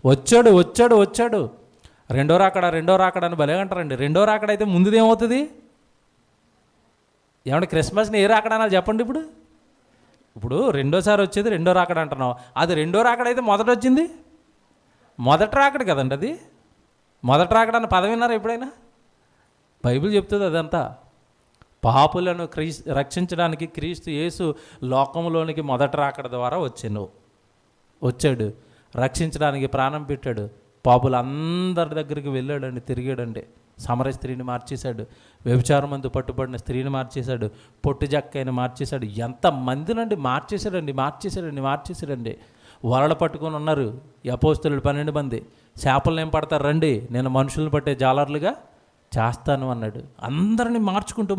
వచ్చాడు వచ్చాడు వచ్చాడు. రెండో రాకడ అని భలే అంటారండి. రెండో రాకడ అయితే ముందుదేమవుతుంది? ఏమంటే క్రిస్మస్ని ఏ రాకడ అనాలి చెప్పండి. ఇప్పుడు రెండోసారి వచ్చేది రెండో రాకడ అంటున్నావు. అది రెండో రాకడ అయితే మొదట వచ్చింది మొదటి రాకడ కదండి. అది మొదటి రాకడ అన్న పదం విన్నారా ఎప్పుడైనా? బైబిల్ చెప్తుంది అదంతా. పాపులను రక్షించడానికి క్రీస్తు యేసు లోకంలోనికి మొదటి రాకడ ద్వారా వచ్చాడు. రక్షించడానికి ప్రాణం పెట్టాడు. పాపులందరి దగ్గరికి వెళ్ళాడండి, తిరిగాడండి. సమరయ స్త్రీని మార్చేశాడు, వ్యభిచారమందు పట్టుబడిన స్త్రీని మార్చేశాడు, పొట్టి జక్కైన మార్చేశాడు. ఎంతమందినండి మార్చేశాడండి. వలలు పట్టుకొని ఉన్నారు ఈ అపోస్తలులు 12 మంది. చేపలను ఏం పడతారు, రండి నేను మనుషులను పట్టే జాలర్లుగా చేస్తాను అన్నాడు. అందరినీ మార్చుకుంటూ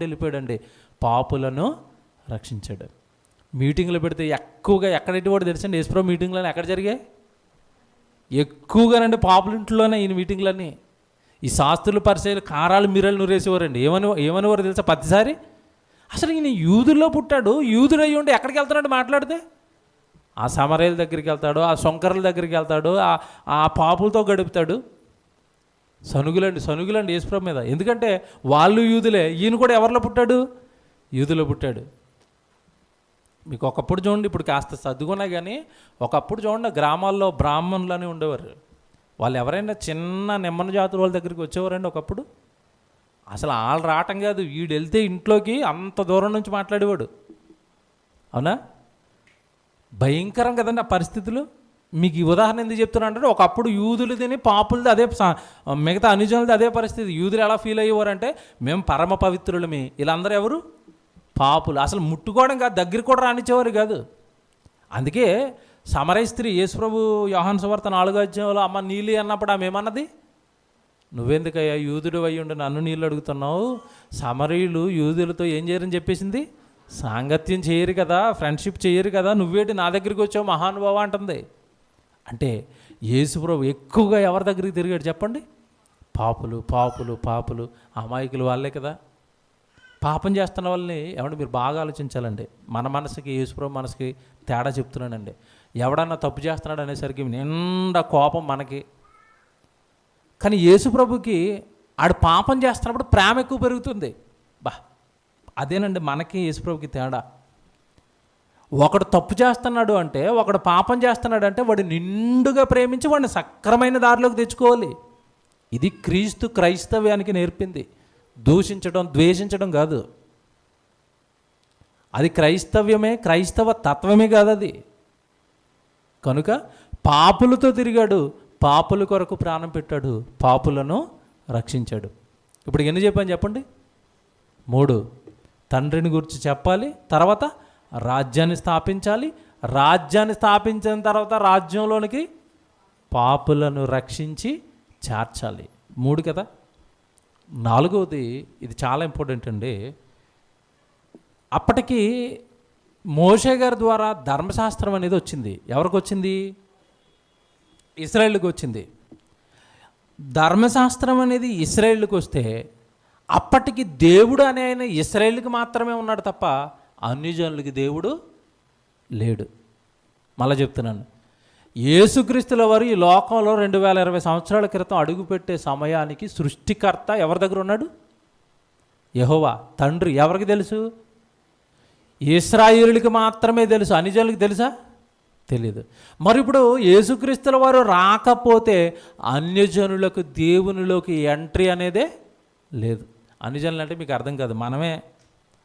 వెళ్ళిపోయాడండి. పాపులను రక్షించాడు. మీటింగ్లు పెడితే ఎక్కువగా ఎక్కడెట్టి కూడా తెలుసండి, యేసుప్రభు మీటింగ్లని ఎక్కడ జరిగాయి? ఎక్కువగానండి పాపుల ఇంట్లోనే ఈయన మీటింగ్లన్నీ. ఈ శాస్త్రులు, పరిచయాలు కారాలు మిరలు నూరేసేవారండి. ఏమనేవారు తెలుసా ప్రతిసారి? అసలు ఈయన యూదుల్లో పుట్టాడు, యూదుడయ్యి ఉండి ఎక్కడికి వెళ్తున్నాడు మాట్లాడితే? ఆ సమరయుల దగ్గరికి వెళ్తాడు, ఆ సొంకర్ల దగ్గరికి వెళ్తాడు, ఆ పాపులతో గడుపుతాడు. సనుగులండి యేసుప్రభు మీద. ఎందుకంటే వాళ్ళు యూదులే, ఈయన కూడా ఎవరిలో పుట్టాడు? యూదులో పుట్టాడు. మీకు ఒకప్పుడు చూడండి, ఇప్పుడు కాస్త సర్దుకున్నా కానీ ఒకప్పుడు చూడండి గ్రామాల్లో బ్రాహ్మణులని ఉండేవారు. వాళ్ళు ఎవరైనా చిన్న నెమ్మన జాతుల వాళ్ళ దగ్గరికి వచ్చేవారండి ఒకప్పుడు. అసలు వాళ్ళు రావటం కాదు, వీడు వెళ్తే ఇంట్లోకి అంత దూరం నుంచి మాట్లాడేవాడు. అవునా? భయంకరం కదండి ఆ పరిస్థితులు. మీకు ఈ ఉదాహరణ ఎందుకు చెప్తున్నా అంటే, ఒకప్పుడు యూదులు తిని పాపులది అదే, మిగతా అనుజనులది అదే పరిస్థితి. యూదులు ఎలా ఫీల్ అయ్యేవారంటే, మేము పరమ పవిత్రులమే, వీళ్ళందరూ ఎవరు? పాపులు. అసలు ముట్టుకోవడం కాదు, దగ్గర కూడా రానిచ్చేవారు కాదు. అందుకే సమరయ స్త్రీ యేసుప్రభు యోహాను సువార్త 4వ అధ్యాయంలో అమ్మ నీళ్ళు అన్నప్పుడు ఆమె ఏమన్నది? నువ్వెందుకయ్యా యూదుడు అయ్యుండి నన్ను నీళ్ళు అడుగుతున్నావు? సమరయులు యూదులతో ఏం చేయరని చెప్పేసింది? సాంగత్యం చేయరు కదా, ఫ్రెండ్షిప్ చేయరు కదా, నువ్వేంటి నా దగ్గరికి వచ్చావు మహానుభావ అంటుంది. అంటే యేసుప్రభు ఎక్కువగా ఎవరి దగ్గరికి తిరిగాడు చెప్పండి? పాపులు అమాయకులు వాళ్ళే కదా. పాపం చేస్తున్న వాళ్ళని ఏమంటే మీరు బాగా ఆలోచించాలండి. మన మనసుకి యేసుప్రభు మనసుకి తేడా చెప్తున్నానండి. ఎవడన్నా తప్పు చేస్తున్నాడు అనేసరికి నిండా కోపం మనకి. కానీ యేసుప్రభుకి ఆడు పాపం చేస్తున్నప్పుడు ప్రేమ ఎక్కువ పెరుగుతుంది. అదేనండి మనకి యేసుప్రభుకి తేడా. ఒకడు తప్పు చేస్తున్నాడు అంటే, ఒకడు పాపం చేస్తున్నాడు అంటే వాడు నిండుగా ప్రేమించి వాడిని సక్రమైన దారిలోకి తెచ్చుకోవాలి. ఇది క్రైస్తవ్యానికి నేర్పింది. దూషించడం, ద్వేషించడం కాదు. అది క్రైస్తవ్యమే, క్రైస్తవ తత్వమే కాదు అది. కనుక పాపులతో తిరిగాడు, పాపుల కొరకు ప్రాణం పెట్టాడు, పాపులను రక్షించాడు. ఇప్పుడు ఎన్ని చెప్పాను చెప్పండి? 3. తండ్రిని గురించి చెప్పాలి, తర్వాత రాజ్యాన్ని స్థాపించాలి, రాజ్యాన్ని స్థాపించిన తర్వాత రాజ్యంలోనికి పాపులను రక్షించి చేర్చాలి. 3 కదా. 4వది ఇది చాలా ఇంపార్టెంట్ అండి. అప్పటికి మోషే గారి ద్వారా ధర్మశాస్త్రం అనేది వచ్చింది. ఎవరికి వచ్చింది? ఇశ్రాయేలుకి వచ్చింది. ధర్మశాస్త్రం అనేది ఇశ్రాయేలుకి వస్తే అప్పటికి దేవుడు అనే ఆయన ఇశ్రాయేలుకి మాత్రమే ఉన్నాడు తప్ప అన్యజనులకి దేవుడు లేడు. మళ్ళీ చెప్తున్నాను, యేసుక్రీస్తుల వారు ఈ లోకంలో 2020 సంవత్సరాల క్రితం అడుగుపెట్టే సమయానికి సృష్టికర్త ఎవరి దగ్గర ఉన్నాడు? యెహోవా తండ్రి. ఎవరికి తెలుసు? ఇశ్రాయేలుకి మాత్రమే తెలుసు. అన్యజనులకు తెలుసా? తెలీదు. మరి ఇప్పుడు యేసుక్రీస్తుల వారు రాకపోతే అన్యజనులకు దేవునిలోకి ఎంట్రీ అనేదే లేదు. అన్యజనులు అంటే మీకు అర్థం కాదు, మనమే.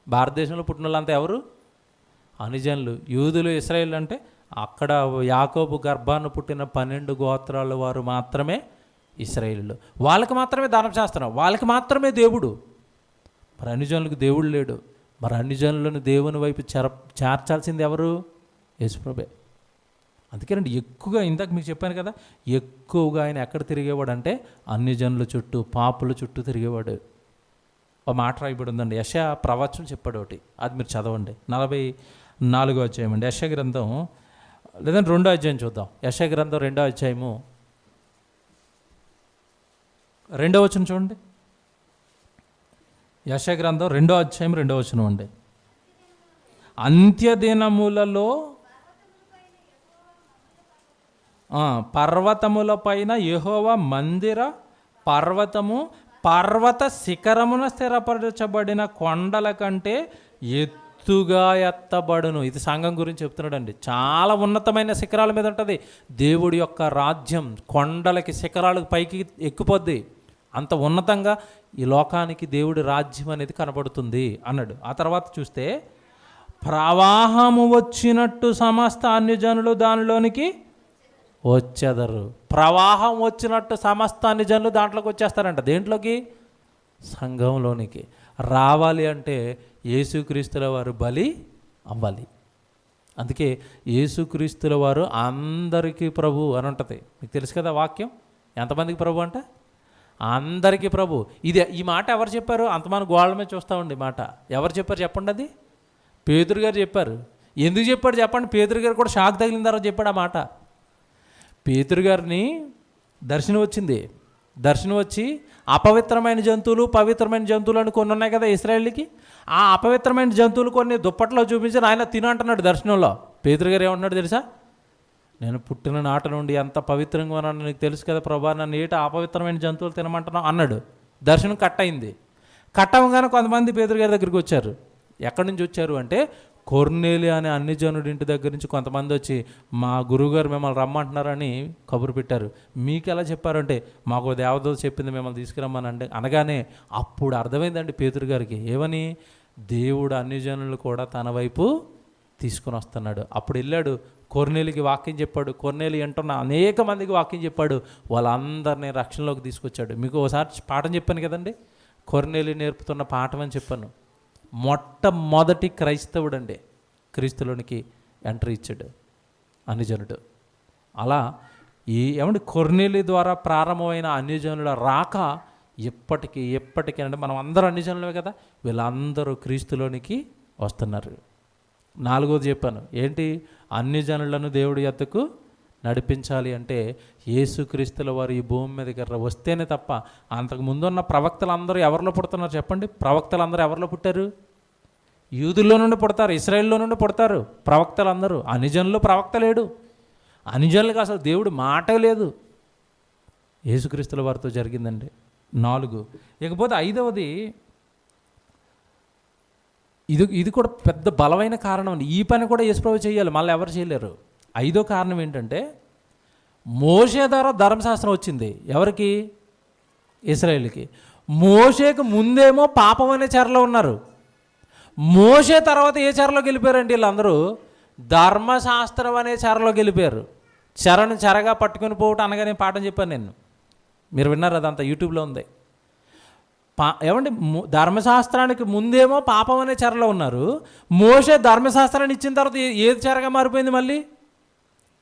భారతదేశంలో పుట్టిన వాళ్ళంతా ఎవరు? అన్యజనులు. యూదులు, ఇశ్రాయేలు అంటే అక్కడ యాకోబు గర్భాన్ని పుట్టిన 12 గోత్రాల వారు మాత్రమే ఇశ్రాయేలు. వాళ్ళకి మాత్రమే ధర్మశాస్త్రం, వాళ్ళకి మాత్రమే దేవుడు. మరి అన్యజనులకు దేవుడు లేడు. మరి అన్యజనులను దేవుని వైపు చేర్చాల్సింది ఎవరు? యేసుప్రభే. అందుకేనండి ఎక్కువగా, ఇందాక మీకు చెప్పాను కదా, ఎక్కువగా ఆయన ఎక్కడ తిరిగేవాడు అంటే అన్యజనుల చుట్టూ, పాపుల చుట్టూ తిరిగేవాడు. ఒక మాట రాయబడి ఉందండి. యెషయా ప్రవచనం చెప్పాడు ఒకటి, అది మీరు చదవండి. 44వ అధ్యాయం అండి యెషయా గ్రంథం, లేదంటే 2వ అధ్యాయం చూద్దాం. యెషయా గ్రంథం 2వ అధ్యాయము 2వ వచనం చూడండి. యెషయా గ్రంథం 2వ అధ్యాయం 2వ వచనం అండి. అంత్యదినములలో పర్వతముల పైన యెహోవా మందిర పర్వతము పర్వత శిఖరమున స్థిరపరచబడిన కొండల కంటే ఎత్తుగా ఎత్తబడును. ఇది సంఘం గురించి చెప్తున్నాడండి. చాలా ఉన్నతమైన శిఖరాల మీద ఉంటుంది దేవుడి యొక్క రాజ్యం. కొండలకి శిఖరాలకు పైకి ఎక్కిపోద్ది. అంత ఉన్నతంగా ఈ లోకానికి దేవుడి రాజ్యం అనేది కనబడుతుంది అన్నాడు. ఆ తర్వాత చూస్తే ప్రవాహము వచ్చినట్టు సమస్త అన్యజనులు దానిలోనికి వచ్చేదరు. ప్రవాహం వచ్చినట్టు సమస్త అన్యజనులు దాంట్లోకి వచ్చేస్తారంట. దేంట్లోకి? సంఘంలోనికి. రావాలి అంటే యేసుక్రీస్తుల వారు బలి అవ్వాలి. అందుకే యేసుక్రీస్తుల వారు అందరికీ ప్రభు అని ఉంటుంది. మీకు తెలుసు కదా వాక్యం. ఎంతమందికి ప్రభు అంట? అందరికీ ప్రభు. ఈ మాట ఎవరు చెప్పారు? అంతమంది గోళ్ళ మీద చూస్తామండి. మాట ఎవరు చెప్పారు చెప్పండి. అది పేతురు గారు చెప్పారు. ఎందుకు చెప్పాడు చెప్పండి? పేతురు గారు కూడా షాక్ తగిలిన తర్వాత చెప్పాడు ఆ మాట. పేతురు గారిని దర్శనం వచ్చింది. దర్శనం వచ్చి అపవిత్రమైన జంతువులు పవిత్రమైన జంతువులు అని కొన్ని ఉన్నాయి కదా ఇశ్రాయేలుకి. ఆ అపవిత్రమైన జంతువులు కొన్ని దుప్పట్లో చూపించి ఆయన తిను అంటున్నాడు దర్శనంలో. పేతురు గారు ఏమంటున్నాడు తెలుసా? నేను పుట్టిన నాట నుండి ఎంత పవిత్రంగా ఉన్నాను నీకు తెలుసు కదా ప్రభా, నన్ను ఏట అపవిత్రమైన జంతువులు తినమంటున్నావు అన్నాడు. దర్శనం కట్ అయింది. కట్ అవ్వగానే కొంతమంది పేతురు గారి దగ్గరికి వచ్చారు. ఎక్కడి నుంచి వచ్చారు అంటే కొర్నేలి అనే అన్యజనుడి ఇంటి దగ్గర నుంచి కొంతమంది వచ్చి మా గురువుగారు మిమ్మల్ని రమ్మంటున్నారని కబురు పెట్టారు. మీకు ఎలా చెప్పారంటే మాకు దేవదూత చెప్పింది మిమ్మల్ని తీసుకురమ్మని అనగానే అప్పుడు అర్థమైందండి పేతురు గారికి. ఏమని? దేవుడు అన్యజనులు కూడా తన వైపు తీసుకుని వస్తున్నాడు. అప్పుడు వెళ్ళాడు కొర్నేలికి వాక్యం చెప్పాడు. కొర్నేలి అంటున్న అనేక మందికి వాక్యం చెప్పాడు. వాళ్ళందరినీ రక్షణలోకి తీసుకొచ్చాడు. మీకు ఒకసారి పాఠం చెప్పాను కదండి, కొర్నేలి నేర్పుతున్న పాఠం అని చెప్పాను. మొట్టమొదటి క్రైస్తవుడు అండి క్రీస్తులోనికి ఎంట్రీ ఇచ్చాడు అన్యజనుడు. అలా ఏమంటే కొర్నేలి ద్వారా ప్రారంభమైన అన్యజనుల రాక ఎప్పటికీ అంటే మనం అందరూ అన్యజనులే కదా, వీళ్ళందరూ క్రీస్తులోనికి వస్తున్నారు. 4వది చెప్పాను ఏంటి? అన్యజనులను దేవుడి యొద్దకు నడిపించాలి అంటే యేసుక్రీస్తుల వారు ఈ భూమి మీదకి వస్తేనే తప్ప. అంతకు ముందున్న ప్రవక్తలు అందరూ ఎవరిలో పుడుతున్నారు చెప్పండి? ప్రవక్తలు అందరూ ఎవరిలో పుట్టారు? యూదుల్లో నుండి పుడతారు, ఇశ్రాయేల్లో నుండి పుడతారు ప్రవక్తలు అందరూ. అన్యజనులు ప్రవక్త లేడు. అన్యజనులకు అసలు దేవుడు మాట లేదు. యేసుక్రీస్తుల వారితో జరిగిందండి. 4. ఇకపోతే 5వది, ఇది కూడా పెద్ద బలమైన కారణం అండి. ఈ పని కూడా యేసుప్రభు చేయాలి, మళ్ళీ ఎవరు చేయలేరు. 5వ కారణం ఏంటంటే మోషే ద్వారా ధర్మశాస్త్రం వచ్చింది. ఎవరికి? ఇశ్రాయేలుకి. మోషేకు ముందేమో పాపం అనే చెరలో ఉన్నారు. మోషే తర్వాత ఏ చెరలోకి వెళ్ళిపోయారండి వీళ్ళందరూ? ధర్మశాస్త్రం అనే చెరలోకి వెళ్ళిపోయారు. చెరను చెరగా పట్టుకొని పోవటం అనగా నేను పాఠం చెప్పాను నేను, మీరు విన్నారు, అదంతా యూట్యూబ్లో ఉంది. ఏమండి ధర్మశాస్త్రానికి ముందేమో పాపం అనే చెరలో ఉన్నారు. మోషే ధర్మశాస్త్రాన్ని ఇచ్చిన తర్వాత ఏది చెరగా మారిపోయింది? మళ్ళీ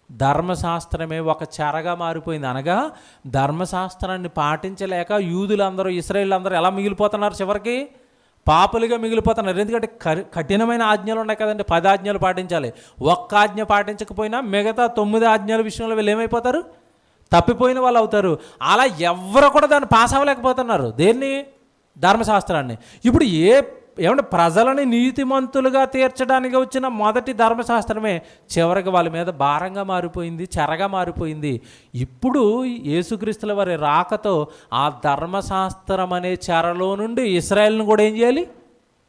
ధర్మశాస్త్రమే ఒక చెరగా మారిపోయింది. అనగా ధర్మశాస్త్రాన్ని పాటించలేక యూదులందరూ ఇశ్రాయేలులందరూ ఎలా మిగిలిపోతున్నారు? చివరికి పాపులుగా మిగిలిపోతున్నారు. ఎందుకంటే కఠినమైన ఆజ్ఞలు ఉన్నాయి కదండి. 10 ఆజ్ఞలు పాటించాలి. ఒక్క ఆజ్ఞ పాటించకపోయినా మిగతా 9 ఆజ్ఞల విషయంలో వీళ్ళు ఏమైపోతారు? తప్పిపోయిన వాళ్ళు అవుతారు. అలా ఎవరు కూడా దాన్ని పాస్ అవ్వలేకపోతున్నారు. దేన్ని? ధర్మశాస్త్రాన్ని. ఇప్పుడు ఏమంటే ప్రజలని నీతిమంతులుగా తీర్చడానికి వచ్చిన మొదటి ధర్మశాస్త్రమే చివరికి వాళ్ళ మీద భారంగా మారిపోయింది, చెరగా మారిపోయింది. ఇప్పుడు యేసుక్రీస్తుల వారి రాకతో ఆ ధర్మశాస్త్రం అనే చెరలో నుండి ఇశ్రాయేలును కూడా ఏం చేయాలి?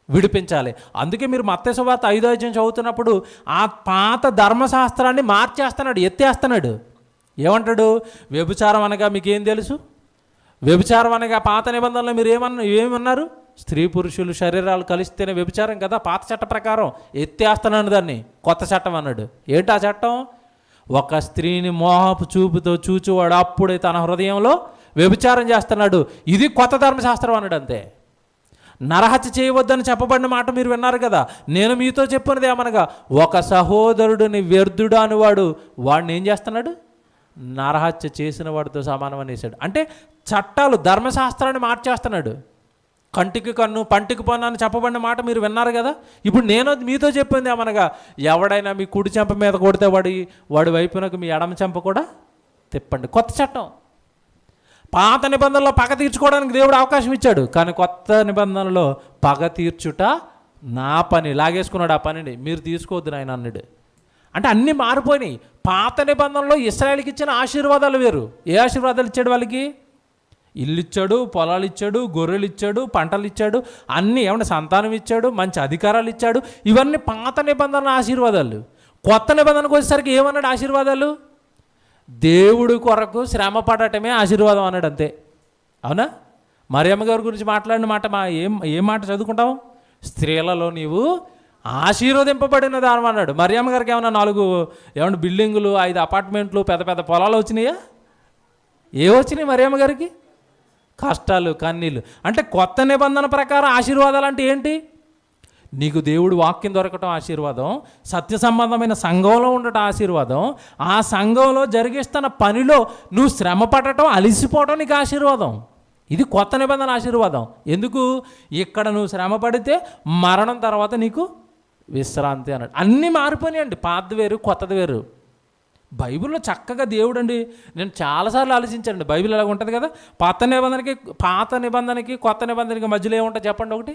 విడిపించాలి. అందుకే మీరు మత్తయి సువార్త 5వ అధ్యాయం చదువుతున్నప్పుడు ఆ పాత ధర్మశాస్త్రాన్ని మార్చేస్తున్నాడు, ఎత్తేస్తున్నాడు. ఏమంటాడు? వ్యభిచారం అనగా మీకేం తెలుసు? వ్యభిచారం అనగా పాత నిబంధనలో మీరు ఏమన్నారు? స్త్రీ పురుషులు శరీరాలు కలిస్తేనే వ్యభిచారం కదా పాత చట్ట ప్రకారం. ఎత్తేస్తున్నాను దాన్ని, కొత్త చట్టం అన్నాడు. ఏంటి ఆ చట్టం? ఒక స్త్రీని మోహపు చూపుతో చూచువాడు అప్పుడే తన హృదయంలో వ్యభిచారం చేస్తున్నాడు. ఇది కొత్త ధర్మశాస్త్రం అన్నాడు. అంతే. నరహత్య చేయవద్దని చెప్పబడిన మాట మీరు విన్నారు కదా. నేను మీతో చెప్పినది ఏమనగా ఒక సహోదరుడిని వ్యర్థుడు అనేవాడు వాడిని ఏం చేస్తున్నాడు? నరహత్య చేసిన వాడితో సమానం అనేసాడు. అంటే చట్టాలు ధర్మశాస్త్రాన్ని మార్చేస్తున్నాడు. కంటికి కన్ను పంటికి పన్ను అని చెప్పబడిన మాట మీరు విన్నారు కదా. ఇప్పుడు నేను మీతో చెప్పింది ఏమనగా, ఎవడైనా మీ కుడి చెంప మీద కొడితే వాడి వైపునకు మీ ఎడమ చెంప కూడా తిప్పండి. కొత్త చట్టం. పాత నిబంధనలో పగ తీర్చుకోవడానికి దేవుడు అవకాశం ఇచ్చాడు, కానీ కొత్త నిబంధనలో పగ తీర్చుట నా పని, లాగేసుకున్నాడు ఆ పనిని, మీరు తీసుకోవద్దు నాయన అన్నాడు. అంటే అన్నీ మారిపోయినాయి. పాత నిబంధనలో ఇశ్రాయేలుకి ఇచ్చిన ఆశీర్వాదాలు వేరు. ఏ ఆశీర్వాదాలు ఇచ్చాడు వాళ్ళకి? ఇల్లు ఇచ్చాడు, పొలాలు ఇచ్చాడు, గొర్రెలు ఇచ్చాడు, పంటలు ఇచ్చాడు, అన్నీ ఏమన్నా సంతానం ఇచ్చాడు, మంచి అధికారాలు ఇచ్చాడు. ఇవన్నీ పాత నిబంధనల ఆశీర్వాదాలు. కొత్త నిబంధనకు వచ్చేసరికి ఏమన్నాడు ఆశీర్వాదాలు? దేవుడి కొరకు శ్రమ పడటమే ఆశీర్వాదం అన్నాడు, అంతే. అవునా? మరియమ్మ గారి గురించి మాట్లాడిన మాట ఏం మాట చదువుకుంటాం? స్త్రీలలో నీవు ఆశీర్వదింపబడిన దానం అన్నాడు. మరియమ్మ గారికి ఏమన్నా 4 బిల్డింగులు, 5 అపార్ట్మెంట్లు, పెద్ద పెద్ద పొలాలు వచ్చినాయా? వచ్చినాయి మరియమ్మ గారికి? కష్టాలు, కన్నీళ్ళు. అంటే కొత్త నిబంధన ప్రకారం ఆశీర్వాదాలు అంటే ఏంటి? నీకు దేవుడు వాక్యం దొరకటం ఆశీర్వాదం, సత్య సంబంధమైన సంఘంలో ఉండటం ఆశీర్వాదం, ఆ సంఘంలో జరిగిస్తున్న పనిలో నువ్వు శ్రమ పడటం, అలిసిపోవటం నీకు ఆశీర్వాదం. ఇది కొత్త నిబంధన ఆశీర్వాదం. ఎందుకు? ఇక్కడ నువ్వు శ్రమ పడితే మరణం తర్వాత నీకు విశ్రాంతి అన్నాడు. అన్నీ మారిపోయినాయండి, పాతది వేరు కొత్తది వేరు. బైబిల్లో చక్కగా దేవుడు అండి, నేను చాలాసార్లు ఆలోచించానండి. బైబిల్ ఎలాగ ఉంటుంది కదా, పాత నిబంధనకి కొత్త నిబంధనకి మధ్యలో ఏముంటుంది చెప్పండి. ఒకటి,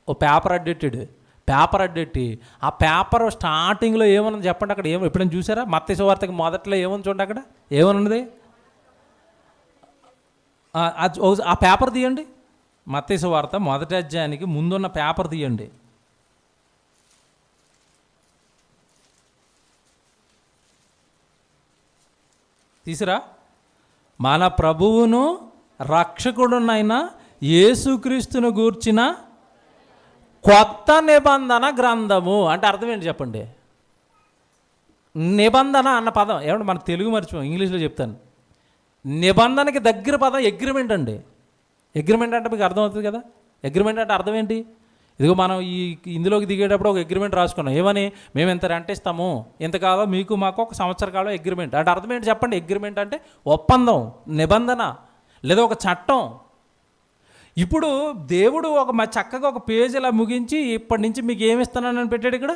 ఓ పేపర్ అడ్డెట్టి ఆ పేపర్ స్టార్టింగ్లో ఏమన్నది చెప్పండి. అక్కడ ఎప్పుడైనా చూసారా? మత్తయి సువార్తకి మొదట్లో ఏమని చూడండి, అక్కడ ఏమన్నది? ఆ పేపర్ తీయండి. మత్తయి సువార్త మొదటి అధ్యాయానికి ముందున్న పేపర్ తీయండి. తీసిరా? మన ప్రభువును రక్షకుడునైన యేసుక్రీస్తును గూర్చిన కొత్త నిబంధన గ్రంథము. అంటే అర్థం ఏంటి చెప్పండి? నిబంధన అన్న పదం ఏమంటే మన తెలుగు మర్చిపోయాం, ఇంగ్లీష్లో చెప్తాను. నిబంధనకి దగ్గర పదం అగ్రిమెంట్ అండి. అగ్రిమెంట్ అంటే మీకు అర్థమవుతుంది కదా. అగ్రిమెంట్ అంటే అర్థం ఏంటి? ఇదిగో మనం ఇందులోకి దిగేటప్పుడు ఒక అగ్రిమెంట్ రాసుకున్నాం. ఏమని? మేము ఎంత రెంట్ ఇస్తాము, ఇంతకాలం మీకు మాకు 1 సంవత్సర కాలం అగ్రిమెంట్. అంటే అర్థం ఏంటి చెప్పండి? అగ్రిమెంట్ అంటే ఒప్పందం, నిబంధన, లేదా ఒక చట్టం. ఇప్పుడు దేవుడు చక్కగా ఒక పేజ్ ఇలా ముగించి ఇప్పటి నుంచి మీకు ఏమి ఇస్తున్నానని పెట్టాడు ఇక్కడ,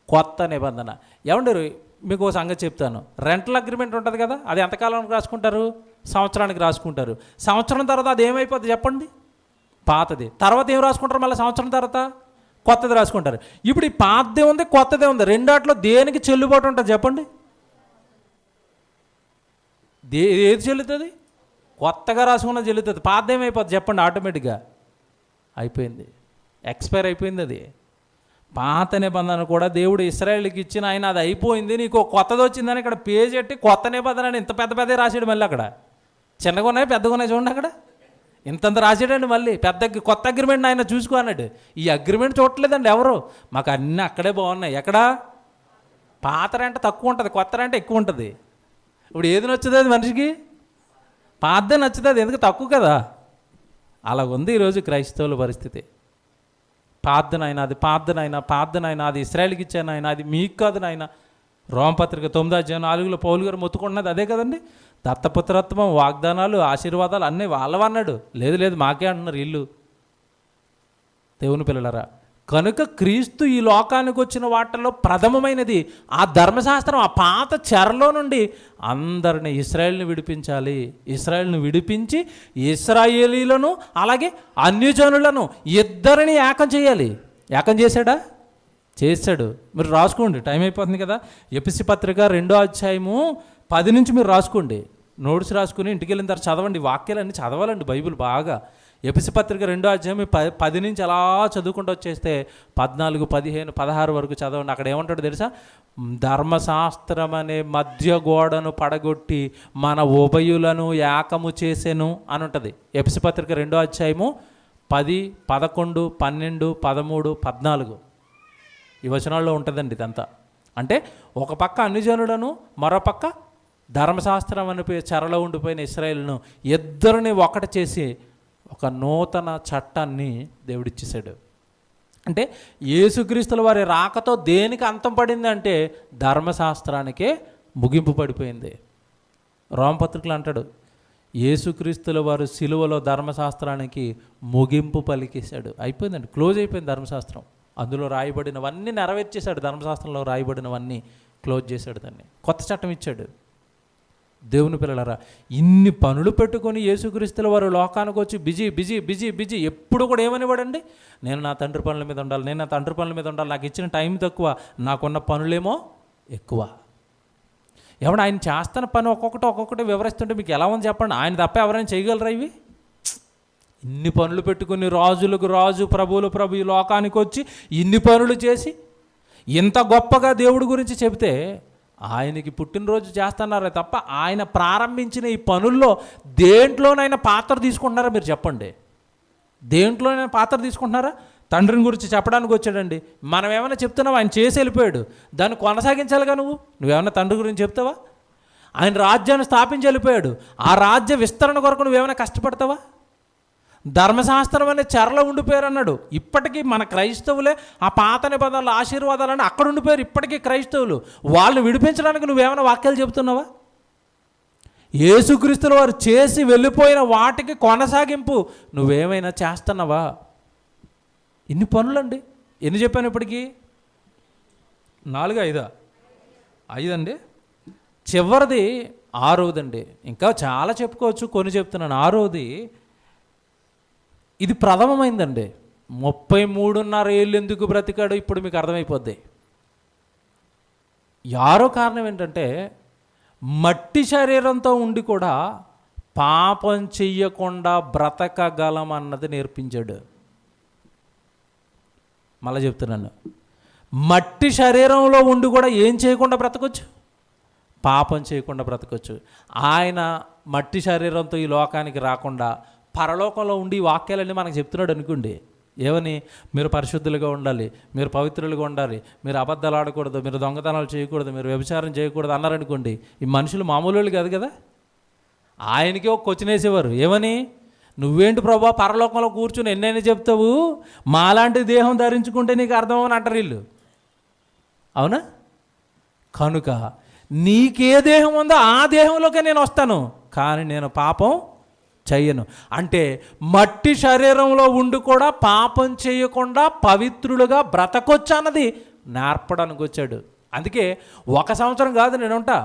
కొత్త నిబంధన. ఏమంటారు? మీకు ఒక సంగతి చెప్తాను. రెంటల్ అగ్రిమెంట్ ఉంటుంది కదా, అది ఎంతకాలానికి రాసుకుంటారు? సంవత్సరానికి రాసుకుంటారు. సంవత్సరం తర్వాత అది ఏమైపోతుంది చెప్పండి? పాతది. తర్వాత ఏం రాసుకుంటారు? మళ్ళీ సంవత్సరం తర్వాత కొత్తది రాసుకుంటారు. ఇప్పుడు ఈ పాతదే ఉంది, కొత్తదే ఉంది, రెండాట్లో దేనికి చెల్లుబాటు ఉంటుంది చెప్పండి? ఏది చెల్లుతుంది? కొత్తగా రాసుకున్నది చెల్లుతుంది. పాతది ఏమైపోతుంది చెప్పండి? ఆటోమేటిక్గా అయిపోయింది, ఎక్స్పైర్ అయిపోయింది. అది పాత నిబంధన కూడా దేవుడు ఇశ్రాయేలుకి ఇచ్చిన ఆయన అది అయిపోయింది, నీకు కొత్తది వచ్చిందని ఇక్కడ పేజ్ పెట్టి కొత్త నిబంధన అని ఇంత పెద్ద రాసాడు. మళ్ళీ అక్కడ చిన్నగా ఉన్నాయి, పెద్దగా ఉన్నాయి, చూడండి అక్కడ ఇంతంత రాసాడండి. మళ్ళీ కొత్త అగ్రిమెంట్ ఆయన చూసుకో అన్నాడు. ఈ అగ్రిమెంట్ చూడలేదండి ఎవరు, మాకు అన్నీ అక్కడే బాగున్నాయి. ఎక్కడ? పాత రెంట తక్కువ ఉంటుంది, కొత్త రెంట ఎక్కువ ఉంటుంది. ఇప్పుడు ఏది నచ్చుతుంది అది మనిషికి? పాతదే నచ్చుతుంది, ఎందుకు? తక్కువ కదా. అలా ఉంది ఈరోజు క్రైస్తవుల పరిస్థితి. పాతనైనా అది ఇశ్రాయేలుకి ఇచ్చాను ఆయన, అది మీకు కాదు నాయన. రోమపత్రిక 9వ అధ్యాయం 4లో పౌలు గారు మొత్తుకుంటున్నది అదే కదండి. దత్తపుత్రత్వం, వాగ్దానాలు, ఆశీర్వాదాలు అన్నీ వాళ్ళవన్నాడు. లేదు మాకే అంటున్నారు వీళ్ళు. దేవుని పిల్లలరా, కనుక క్రీస్తు ఈ లోకానికి వచ్చిన వాటిల్లో ప్రథమమైనది ఆ ధర్మశాస్త్రం. ఆ పాత చెరలో నుండి అందరిని ఇశ్రాయేలుని విడిపించాలి. ఇశ్రాయేలును విడిపించి ఇశ్రాయేలీలను అలాగే అన్యజనులను ఇద్దరిని ఏకం చేయాలి. ఏకం చేశాడా? చేశాడు. మీరు రాసుకోండి, టైం అయిపోతుంది కదా. ఎఫెసీ పత్రిక 2వ అధ్యాయము 10 నుంచి మీరు రాసుకోండి. నోట్స్ రాసుకుని ఇంటికి వెళ్ళిన తర్వాత చదవండి. వాక్యాలన్నీ చదవాలండి, బైబిల్ బాగా. ఎఫెసీ పత్రిక 2వ అధ్యాయం 10 నుంచి అలా చదువుకుంటూ వచ్చేస్తే 14, 15, 16 వరకు చదవండి. అక్కడ ఏమంటాడు తెలుసా? ధర్మశాస్త్రం అనే మధ్య గోడను పడగొట్టి మన ఉభయులను ఏకము చేసెను అని ఉంటుంది. ఎఫెసీ పత్రిక 2వ అధ్యాయము 10, 11, 12, 13, 14 ఈ వచనాల్లో ఉంటుందండి ఇదంతా. అంటే ఒక పక్క అన్యజనులను, మరో పక్క ధర్మశాస్త్రం అని చెరలో ఉండిపోయిన ఇశ్రాయేలును ఇద్దరిని ఒకటి చేసి ఒక నూతన చట్టాన్ని దేవుడిచ్చేసాడు. అంటే యేసుక్రీస్తుల వారి రాకతో దేనికి అంతం పడింది అంటే ధర్మశాస్త్రానికే ముగింపు పడిపోయింది. రోమపత్రికలు అంటాడు, యేసుక్రీస్తుల వారు సిలువలో ధర్మశాస్త్రానికి ముగింపు పలికేశాడు. అయిపోయిందండి, క్లోజ్ అయిపోయింది ధర్మశాస్త్రం. అందులో రాయబడినవన్నీ నెరవేర్చేశాడు. ధర్మశాస్త్రంలో రాయబడినవన్నీ క్లోజ్ చేశాడు, దాన్ని కొత్త చట్టం ఇచ్చాడు. దేవుని పిల్లలారా, ఇన్ని పనులు పెట్టుకొని యేసుక్రీస్తుల వారు లోకానికి వచ్చి బిజీ బిజీ బిజీ బిజీ ఎప్పుడు కూడా ఏమనివాడండి, నేను నా తండ్రి పనుల మీద ఉండాలి, నేను నా తండ్రి పనుల మీద ఉండాలి, నాకు ఇచ్చిన టైం తక్కువ, నాకున్న పనులేమో ఎక్కువ. ఏమన్నా ఆయన చేస్తున్న పని ఒక్కొక్కటి వివరిస్తుంటే మీకు ఎలా ఉంది చెప్పండి? ఆయన తప్ప ఎవరైనా చేయగలరా ఇవి? ఇన్ని పనులు పెట్టుకుని రాజులకు రాజు, ప్రభువులు ప్రభు ఈ లోకానికి వచ్చి ఇన్ని పనులు చేసి ఇంత గొప్పగా దేవుడి గురించి చెబితే ఆయనకి పుట్టినరోజు చేస్తున్నారే తప్ప ఆయన ప్రారంభించిన ఈ పనుల్లో దేంట్లోనైనా పాత్ర తీసుకుంటున్నారా? మీరు చెప్పండి, దేంట్లోనైనా పాత్ర తీసుకుంటున్నారా? తండ్రిని గురించి చెప్పడానికి వచ్చాడండి, మనం ఏమైనా చెప్తున్నావా? ఆయన చేసి వెళ్ళిపోయాడు, దాన్ని కొనసాగించాలిగా. నువ్వేమైనా తండ్రి గురించి చెప్తావా? ఆయన రాజ్యాన్ని స్థాపించి వెళ్ళిపోయాడు, ఆ రాజ్య విస్తరణ కొరకు నువ్వేమైనా కష్టపడతావా? ధర్మశాస్త్రం అనే చెరలో ఉండిపోయారు అన్నాడు. ఇప్పటికీ మన క్రైస్తవులే ఆ పాత నిబంధనల ఆశీర్వాదాలని అక్కడ ఉండిపోయారు. ఇప్పటికీ క్రైస్తవులు వాళ్ళని విడిపించడానికి నువ్వేమైనా వాక్యాలు చెబుతున్నావా? యేసుక్రీస్తుల వారు చేసి వెళ్ళిపోయిన వాటికి కొనసాగింపు నువ్వేమైనా చేస్తున్నావా? ఇన్ని పనులండి. ఎన్ని చెప్పాను ఇప్పటికీ? 4, 5 అండి. చివరిది 6వదండి. ఇంకా చాలా చెప్పుకోవచ్చు, కొన్ని చెప్తున్నాను. 6వది ఇది ప్రథమమైందండి. 33.5 ఏళ్ళు ఎందుకు బ్రతికాడో ఇప్పుడు మీకు అర్థమైపోద్ది. 6వ కారణం ఏంటంటే, మట్టి శరీరంతో ఉండి కూడా పాపం చెయ్యకుండా బ్రతకగలం అన్నది నేర్పించాడు. మళ్ళీ చెప్తున్నాను, మట్టి శరీరంలో ఉండి కూడా ఏం చేయకుండా బ్రతకొచ్చు? పాపం చేయకుండా బ్రతకొచ్చు. ఆయన మట్టి శరీరంతో ఈ లోకానికి రాకుండా పరలోకంలో ఉండి ఈ వాక్యాలన్నీ మనకు చెప్తున్నాడు అనుకోండి. ఏమని? మీరు పరిశుద్ధులుగా ఉండాలి, మీరు పవిత్రులుగా ఉండాలి, మీరు అబద్ధాలు ఆడకూడదు, మీరు దొంగతనాలు చేయకూడదు, మీరు వ్యభిచారం చేయకూడదు అన్నారనుకోండి. ఈ మనుషులు మామూలు వాళ్ళు కాదు కదా. ఆయనకే ఒక క్వశ్చన్ వేసేవారు, ఏమని? నువ్వేంటి ప్రభా పరలోకంలో కూర్చుని ఎన్నైనా చెప్తావు, మాలాంటి దేహం ధరించుకుంటే నీకు అర్థమని అంటారు వీళ్ళు. అవునా? కనుక నీకే దేహం ఉందో ఆ దేహంలోకే నేను వస్తాను, కానీ నేను పాపం చెయ్యను. అంటే మట్టి శరీరంలో ఉండి కూడా పాపం చేయకుండా పవిత్రులుగా బ్రతకొచ్చు అన్నది నేర్పడానికి వచ్చాడు. అందుకే 1 సంవత్సరం కాదు, నేను ఉంటా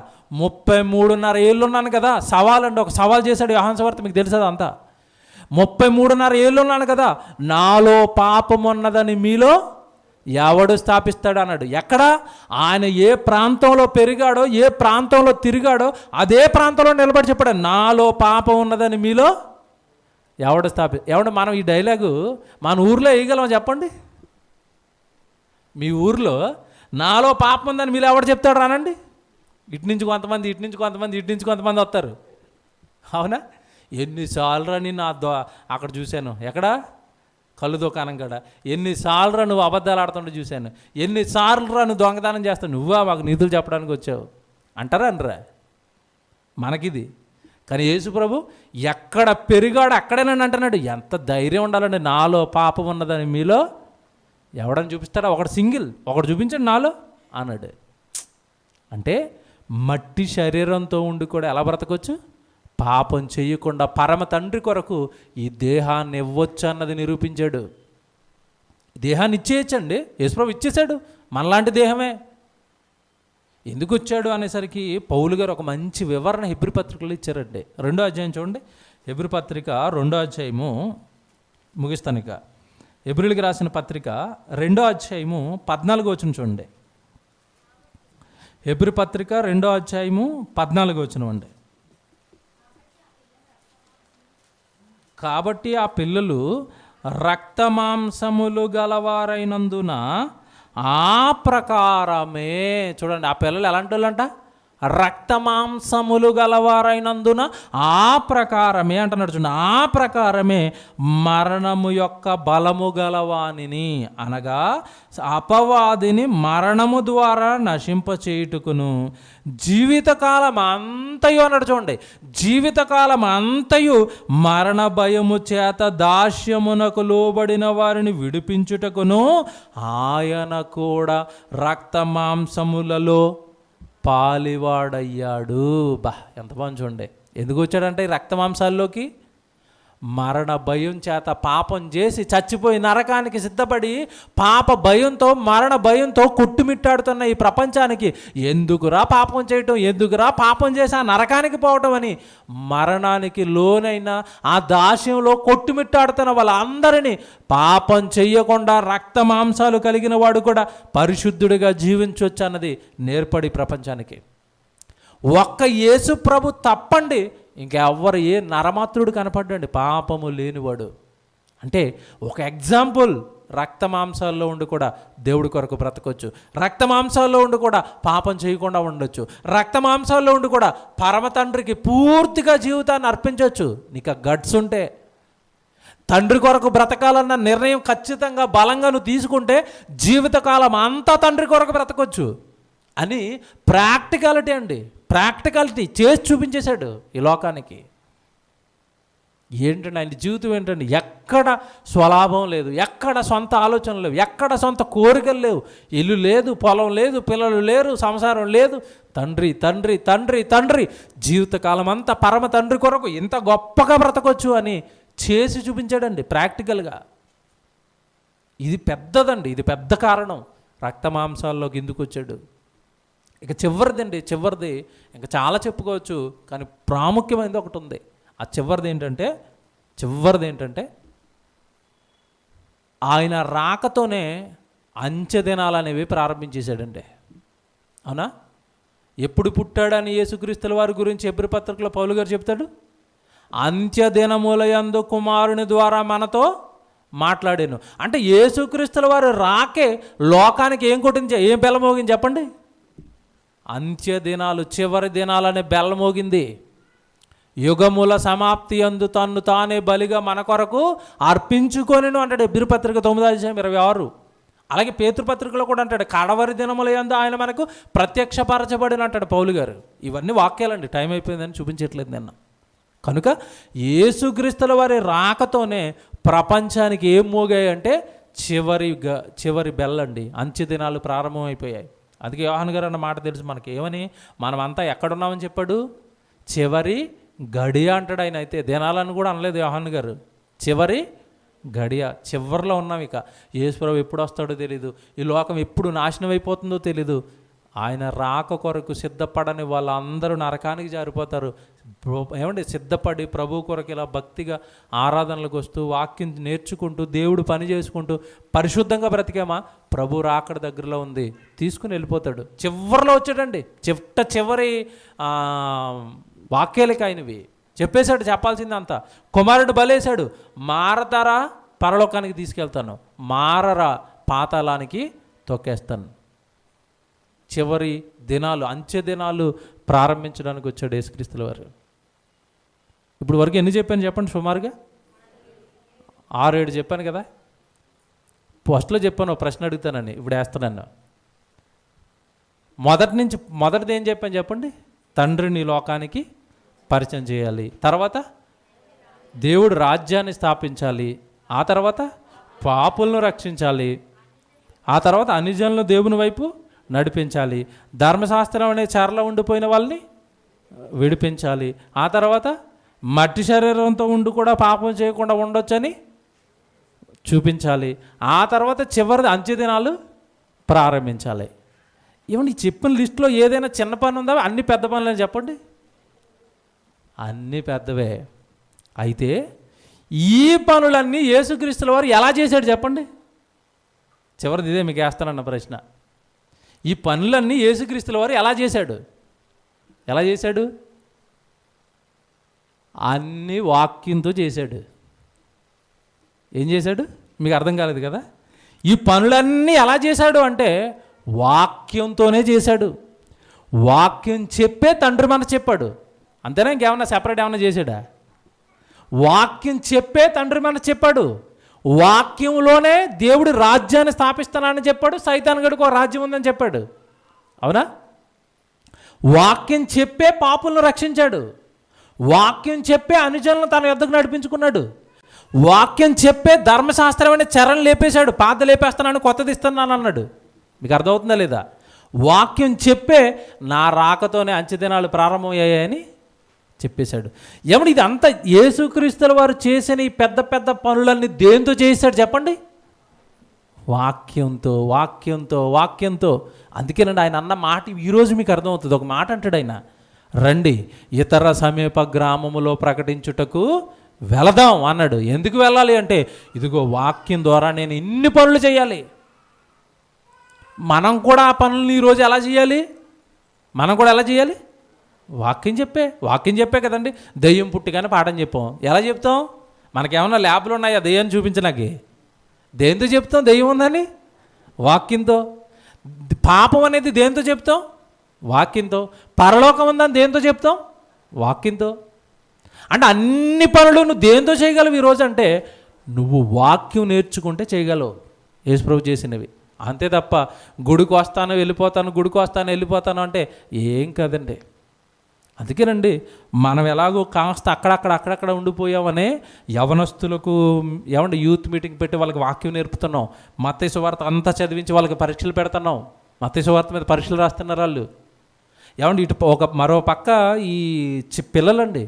33.5 ఏళ్ళు ఉన్నాను కదా. సవాల్ అండి, ఒక సవాల్ చేశాడు యోహాను సువార్త, మీకు తెలుసు అంతా. 33.5 ఏళ్ళు ఉన్నాను కదా, నాలో పాపం ఉన్నదని మీలో ఎవడు స్థాపిస్తాడు అన్నాడు. ఎక్కడ? ఆయన ఏ ప్రాంతంలో పెరిగాడో, ఏ ప్రాంతంలో తిరిగాడో అదే ప్రాంతంలో నిలబడి చెప్పాడు, నాలో పాపం ఉన్నదని మీలో ఎవడు ఎవడు. మనం ఈ డైలాగు మన ఊర్లో వేయగలమా చెప్పండి? మీ ఊర్లో నాలో పాపం ఉందని మీలో ఎవడు చెప్తాడు? రానండి, ఇటు నుంచి కొంతమంది, ఇటు నుంచి కొంతమంది, ఇటు నుంచి కొంతమంది వస్తారు. అవునా? ఎన్నిసార్లు రా నేను అక్కడ చూశాను, ఎక్కడ? కళ్ళు దుకాణం కాడ. ఎన్నిసార్లు రా నువ్వు అబద్ధాలు ఆడుతుంటే చూశాను, ఎన్నిసార్లు రా నువ్వు దొంగతనం చేస్తావు, నువ్వా మాకు నీతులు చెప్పడానికి వచ్చావు అంటారా? అనరా? మనకిది. కానీ యేసు ప్రభు ఎక్కడ పెరిగాడు అక్కడేనని అంటున్నాడు. ఎంత ధైర్యం ఉండాలండి, నాలో పాపం ఉన్నదని మీలో ఎవడని చూపిస్తాడా? ఒకడు సింగిల్, ఒకడు చూపించండి నాలో అన్నాడు. అంటే మట్టి శరీరంతో ఉండి కూడా ఎలా బ్రతకొచ్చు? పాపం చేయకుండా పరమ తండ్రి కొరకు ఈ దేహాన్ని ఇవ్వచ్చు అన్నది నిరూపించాడు. దేహాన్ని ఇచ్చేయచ్చండి, యేసుప్రభు ఇచ్చేశాడు, మనలాంటి దేహమే. ఎందుకు వచ్చాడు అనేసరికి పౌలు గారు ఒక మంచి వివరణ హెబ్రీ పత్రికలో ఇచ్చారండి. 2వ అధ్యాయం చూడండి, హెబ్రీ పత్రిక 2వ అధ్యాయము, ముగిస్తాను ఇక. హెబ్రీలకు రాసిన పత్రిక 2వ అధ్యాయము 14వ వచనం చూడండి. హెబ్రీ పత్రిక 2వ అధ్యాయము 14వ వచనం అండి. కాబట్టి ఆ పిల్లలు రక్తమాంసములు గలవారైనందున ఆ ప్రకారమే, చూడండి ఆ పిల్లలు ఎలాంటి వాళ్ళంట? రక్తమాంసములు గలవారైనందున ఆ ప్రకారమే అంటున్నాడు. చూడండి, ఆ ప్రకారమే మరణము యొక్క బలము గలవానిని, అనగా అపవాదిని మరణము ద్వారా నశింపచేయుటకును జీవితకాలం అంతయు అన్నాడు. చూడండి, జీవితకాలం అంతయు మరణ భయము చేత దాస్యమునకు లోబడిన వారిని విడిపించుటకును ఆయన కూడా రక్తమాంసములలో పాలివాడయ్యాడు. ఎంత బాగుంది చూడండి. ఎందుకు వచ్చాడంటే ఈ రక్తమాంసాల్లోకి? మరణ భయం చేత పాపం చేసి చచ్చిపోయి నరకానికి సిద్ధపడి పాప భయంతో, మరణ భయంతో కొట్టుమిట్టాడుతున్న ఈ ప్రపంచానికి ఎందుకురా పాపం చేయటం, ఎందుకురా పాపం చేసి ఆ నరకానికి పోవటం అని మరణానికి లోనైన ఆ దాస్యంలో కొట్టుమిట్టాడుతున్న వాళ్ళందరినీ పాపం చెయ్యకుండా రక్తమాంసాలు కలిగిన వాడు కూడా పరిశుద్ధుడిగా జీవించవచ్చు అన్నది నేర్పడి ప్రపంచానికి. ఒక్క యేసు ప్రభు తప్పండి ఇంకెవ్వరు ఏ నరమాత్రుడు కనపడ్డండి పాపము లేనివాడు. అంటే ఒక ఎగ్జాంపుల్, రక్తమాంసాల్లో ఉండి కూడా దేవుడి కొరకు బ్రతకొచ్చు, రక్తమాంసాల్లో ఉండి కూడా పాపం చేయకుండా ఉండొచ్చు, రక్తమాంసాల్లో ఉండి కూడా పరమ తండ్రికి పూర్తిగా జీవితాన్ని అర్పించవచ్చు. నీకు ఆ గట్స్ ఉంటే, తండ్రి కొరకు బ్రతకాలన్న నిర్ణయం ఖచ్చితంగా బలంగా నువ్వు తీసుకుంటే జీవితకాలం అంతా తండ్రి కొరకు బ్రతకొచ్చు అని ప్రాక్టికాలిటీ అండి. ప్రాక్టికాలిటీ చేసి చూపించేశాడు ఈ లోకానికి. ఏంటండి ఆయన జీవితం ఏంటండి? ఎక్కడ స్వలాభం లేదు, ఎక్కడ సొంత ఆలోచనలు లేవు, ఎక్కడ సొంత కోరికలు లేవు, ఇల్లు లేదు, పొలం లేదు, పిల్లలు లేరు, సంసారం లేదు, తండ్రి తండ్రి తండ్రి తండ్రి, జీవితకాలం అంతా పరమ తండ్రి కొరకు ఇంత గొప్పగా బ్రతకొచ్చు అని చేసి చూపించాడండి ప్రాక్టికల్గా. ఇది పెద్దదండి, ఇది పెద్ద కారణం రక్తమాంసాల్లోకి ఎందుకు వచ్చాడు. ఇక చివరిది ఇంకా చాలా చెప్పుకోవచ్చు, కానీ ప్రాముఖ్యమైనది ఒకటి ఉంది. ఆ చివరిది ఏంటంటే ఆయన రాకతోనే అంచె దినాలు అనేవి ప్రారంభించేశాడండి. అవునా? ఎప్పుడు పుట్టాడని యేసుక్రీస్తుల వారి గురించి హెబ్రీ పత్రికలో పౌలు గారు చెప్తాడు, అంత్య దినములయందు కుమారుని ద్వారా మనతో మాట్లాడాను. అంటే యేసుక్రీస్తుల వారు రాకే లోకానికి ఏం బెల్ల మోగింది చెప్పండి? అంత్య దినాలు, చివరి దినాలనే బెల్ల మోగింది. యుగముల సమాప్తి యందు తన్ను తానే బలిగా మన కొరకు అర్పించుకొనెను అంటాడు హెబ్రీ పత్రిక 9:26. అలాగే పేతురుపత్రికలో కూడా అంటాడు, కడవరి దినముల యందు ఆయన మనకు ప్రత్యక్షపరచబడిన అంటాడు పౌలు గారు. ఇవన్నీ వాక్యాలండి, టైం అయిపోయిందని చూపించట్లేదు నిన్న. కనుక యేసుక్రీస్తుల వారి రాకతోనే ప్రపంచానికి ఏం మోగాయి అంటే చివరి బెల్లండి, అంత్య దినాలు ప్రారంభమైపోయాయి. అందుకే యోహాను గారు అన్న మాట తెలుసు మనకి, ఏమని? మనమంతా ఎక్కడున్నామని చెప్పాడు? చివరి గడియ అంటాడు ఆయన. అయితే దినాలను కూడా అనలేదు యోహాను గారు, చివరి గడియ, చివరిలో ఉన్నాం. ఇక యేసు ప్రభు ఎప్పుడు వస్తాడో తెలీదు, ఈ లోకం ఎప్పుడు నాశనం అయిపోతుందో తెలీదు. ఆయన రాక కొరకు సిద్ధపడని వాళ్ళందరూ నరకానికి జారిపోతారు. ఏమంటే సిద్ధపడి ప్రభు కొరకు ఇలా భక్తిగా ఆరాధనలకు వస్తూ వాక్యం నేర్చుకుంటూ దేవుడు పని చేసుకుంటూ పరిశుద్ధంగా బ్రతికామా, ప్రభు రాకడ దగ్గరలో ఉంది, తీసుకుని వెళ్ళిపోతాడు. చివరిలో వచ్చాడండి, చివరి వాక్యాలకి ఆయనవి చెప్పేశాడు, చెప్పాల్సింది అంతా. కుమారుడు బలేశాడు, మారతారా పరలోకానికి తీసుకెళ్తాను, మారరా పాతాళానికి తొక్కేస్తాను. చివరి దినాలు, అంచె దినాలు ప్రారంభించడానికి వచ్చాడు యేసుక్రీస్తుల వారు. ఇప్పుడు వరకు ఎన్ని చెప్పాను చెప్పండి? సుమారుగా 6-7 చెప్పాను కదా. ఫస్ట్లో చెప్పాను ప్రశ్న అడుగుతానని, ఇప్పుడు వేస్తానన్ను. మొదటిది ఏం చెప్పాను చెప్పండి? తండ్రిని లోకానికి పరిచయం చేయాలి, తర్వాత దేవుడు రాజ్యాన్ని స్థాపించాలి, ఆ తర్వాత పాపులను రక్షించాలి, ఆ తర్వాత అన్ని జనులను దేవుని వైపు నడిపించాలి, ధర్మశాస్త్రం అనే చెరలో ఉండిపోయిన వాళ్ళని విడిపించాలి, ఆ తర్వాత మట్టి శరీరంతో ఉండి కూడా పాపం చేయకుండా ఉండొచ్చని చూపించాలి, ఆ తర్వాత చివరిది అంచె దినాలు ప్రారంభించాలి. ఏమన్నా చెప్పిన లిస్టులో ఏదైనా చిన్న పని ఉందా? అన్ని పెద్ద పనులు అని చెప్పండి. అన్నీ పెద్దవే. అయితే ఈ పనులన్నీ యేసుక్రీస్తుల వారు ఎలా చేశాడు చెప్పండి? చివరిది ఇదే మీకు వేస్తానన్న ప్రశ్న. ఈ పనులన్నీ యేసుక్రీస్తుల వారు ఎలా చేశాడు? అన్నీ వాక్యంతో చేశాడు. ఏం చేశాడు? మీకు అర్థం కాలేదు కదా. ఈ పనులన్నీ ఎలా చేశాడు అంటే వాక్యంతోనే చేశాడు. వాక్యం చెప్పే తండ్రి మనకు చెప్పాడు. అంతేనా? ఇంకేమన్నా సెపరేట్ ఏమన్నా చేశాడా? వాక్యం చెప్పే తండ్రి మనకు చెప్పాడు. వాక్యంలోనే దేవుడు రాజ్యాన్ని స్థాపిస్తానని చెప్పాడు. సైతాన్ గడికి ఒక రాజ్యం ఉందని చెప్పాడు. అవునా? వాక్యం చెప్పే పాపులను రక్షించాడు. వాక్యం చెప్పే అనుజనులను తన యొద్దకు నడిపించుకున్నాడు. వాక్యం చెప్పే ధర్మశాస్త్రమైన చెరను లేపేశాడు. పాత లేపేస్తున్నాను, కొత్తది ఇస్తున్నాను అన్నాడు. మీకు అర్థమవుతుందా లేదా? వాక్యం చెప్పే నా రాకతోనే అంచె దినాలు ప్రారంభమయ్యాయని చెప్పేశాడు. ఏమన్నా ఇది అంతా యేసుక్రీస్తుల వారు చేసిన ఈ పెద్ద పెద్ద పనులన్నీ దేంతో చేశాడు చెప్పండి? వాక్యంతో, వాక్యంతో, వాక్యంతో. అందుకేనండి ఆయన అన్న మాట ఈరోజు మీకు అర్థమవుతుంది. ఒక మాట అంటాడు ఆయన, రండి ఇతర సమీప గ్రామములో ప్రకటించుటకు వెళదాం అన్నాడు. ఎందుకు వెళ్ళాలి అంటే, ఇదిగో వాక్యం ద్వారా నేను ఇన్ని పనులు చేయాలి. మనం కూడా ఆ పనులను ఈరోజు ఎలా చేయాలి? మనం కూడా ఎలా చేయాలి? వాక్యం చెప్పే కదండి. దెయ్యం పుట్టిగానే పాఠం చెప్పాం. ఎలా చెప్తాం? మనకేమన్నా ల్యాబ్లు ఉన్నాయా దెయ్యాన్ని చూపించడానికి? దేంతో చెప్తాం దెయ్యం ఉందని? వాక్యంతో. పాపం అనేది దేంతో చెప్తాం? వాక్యంతో. పరలోకం ఉందని దేంతో చెప్తాం? వాక్యంతో. అంటే అన్ని పనులు నువ్వు దేంతో చేయగలవు ఈరోజు అంటే, నువ్వు వాక్యం నేర్చుకుంటే చేయగలవు. యేసుప్రభు చేసినవి. అంతే తప్ప గుడికి వస్తాను వెళ్ళిపోతాను అంటే ఏం కాదండి. అందుకేనండి మనం ఎలాగో కాస్త అక్కడక్కడ ఉండిపోయామనే యవనస్తులకు ఏమంటే యూత్ మీటింగ్ పెట్టి వాళ్ళకి వాక్యం నేర్పుతున్నాం. మత్తయి సువార్త అంతా చదివించి వాళ్ళకి పరీక్షలు పెడుతున్నాం. మత్తయి సువార్త మీద పరీక్షలు రాస్తున్నారు వాళ్ళు. ఏమంటే ఇటు మరో పక్క ఈ పిల్లలండి,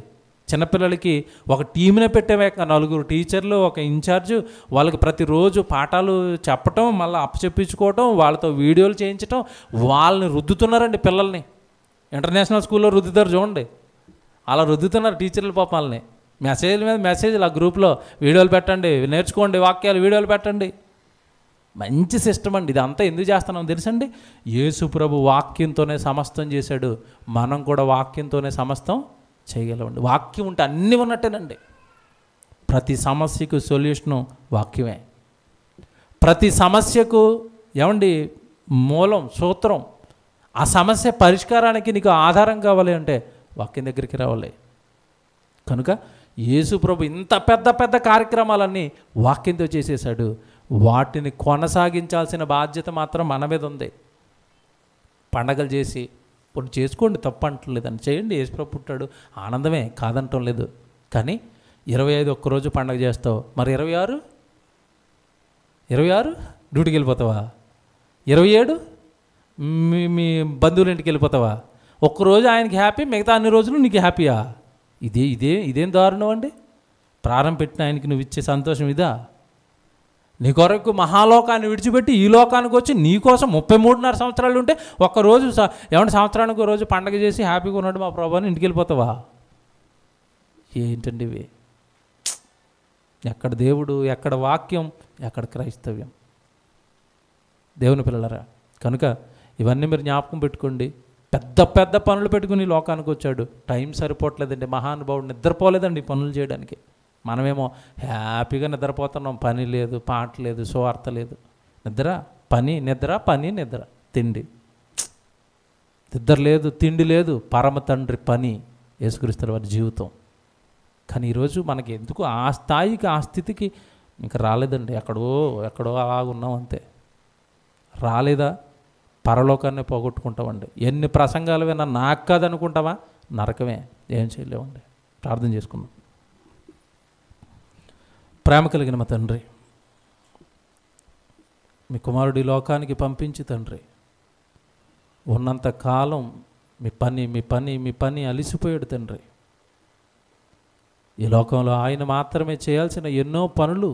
చిన్నపిల్లలకి ఒక టీంనే పెట్టామే, 4 టీచర్లు, ఒక ఇన్ఛార్జు, వాళ్ళకి ప్రతిరోజు పాఠాలు చెప్పటం, మళ్ళీ అప్పచెప్పించుకోవటం, వాళ్ళతో వీడియోలు చేయించటం, వాళ్ళని రుద్దుతున్నారండి పిల్లల్ని. ఇంటర్నేషనల్ స్కూల్లో రుద్దుతారు చూడండి, అలా రుద్దుతున్నారు టీచర్ల పాపాలని. మెసేజ్ల మీద మెసేజ్లు ఆ గ్రూప్లో, వీడియోలు పెట్టండి, నేర్చుకోండి వాక్యాలు, వీడియోలు పెట్టండి. మంచి సిస్టమ్ అండి. ఇదంతా ఎందుకు చేస్తున్నాం తెలుసండి? యేసు ప్రభు వాక్యంతోనే సమస్తం చేశాడు. మనం కూడా వాక్యంతోనే సమస్తం చేయగలమండి. వాక్యం ఉంటే అన్నీ ఉన్నట్టేనండి. ప్రతి సమస్యకు సొల్యూషను వాక్యమే. ప్రతి సమస్యకు ఏమండి మూలం, సూత్రం. ఆ సమస్య పరిష్కారానికి నీకు ఆధారం కావాలి అంటే వాక్యం దగ్గరికి రావాలి. కనుక యేసు ప్రభు ఇంత పెద్ద పెద్ద కార్యక్రమాలన్నీ వాక్యంతో చేసేశాడు. వాటిని కొనసాగించాల్సిన బాధ్యత మాత్రం మన మీద ఉంది. పండగలు చేసి ఇప్పుడు చేసుకోండి, తప్పు అంటలేదని, చేయండి. యేసుప్రభు పుట్టాడు, ఆనందమే, కాదంటం లేదు. కానీ 25 ఒక్కరోజు పండగ చేస్తావు, మరి 26 డ్యూటీకి వెళ్ళిపోతావా? 27 మీ బంధువుల ఇంటికి వెళ్ళిపోతావా? ఒక్కరోజు ఆయనకి హ్యాపీ, మిగతా అన్ని రోజులు నీకు హ్యాపీయా? ఇదేం దారుణం అండి. ప్రారంభం పెట్టిన ఆయనకి నువ్వు ఇచ్చే సంతోషం ఇదా? నీ కొరకు మహాలోకాన్ని విడిచిపెట్టి ఈ లోకానికి వచ్చి నీ కోసం 33.5 సంవత్సరాలు ఉంటే ఒక్కరోజు ఏమంటే సంవత్సరానికి రోజు పండగ చేసి హ్యాపీగా ఉన్నాడు మా ప్రభుని ఇంటికి వెళ్ళిపోతావా? ఏంటండి ఇవి? ఎక్కడ దేవుడు, ఎక్కడ వాక్యం, ఎక్కడ క్రైస్తవ్యం? దేవుని పిల్లలరా, కనుక ఇవన్నీ మీరు జ్ఞాపకం పెట్టుకోండి. పెద్ద పెద్ద పనులు పెట్టుకుని లోకానికి వచ్చాడు. టైం సరిపోవట్లేదండి. మహానుభావుడు నిద్రపోలేదండి పనులు చేయడానికి. మనమేమో హ్యాపీగా నిద్రపోతున్నాం. పని లేదు, పాట లేదు, సువార్త లేదు. నిద్ర, తిండి. నిద్ర లేదు, తిండి లేదు, పరమ తండ్రి పని, యేసుక్రీస్తు వారి జీవితం. కానీ ఈరోజు మనకి ఎందుకు ఆ స్థాయికి, ఆ స్థితికి ఇంకా రాలేదండి. ఎక్కడో అలాగున్నాం అంతే. రాలేదా? పరలోకాన్ని పోగొట్టుకుంటామండి. ఎన్ని ప్రసంగాలు విన్నా నాకు కాదనుకుంటావా? నరకమే. ఏం చేయలేమండి. ప్రార్థన చేసుకుందాం. ప్రేమ కలిగిన మా తండ్రి, మీ కుమారుడి లోకానికి పంపించి తండ్రి, ఉన్నంత కాలం మీ పని అలిసిపోయాడు తండ్రి. ఈ లోకంలో ఆయన మాత్రమే చేయాల్సిన ఎన్నో పనులు,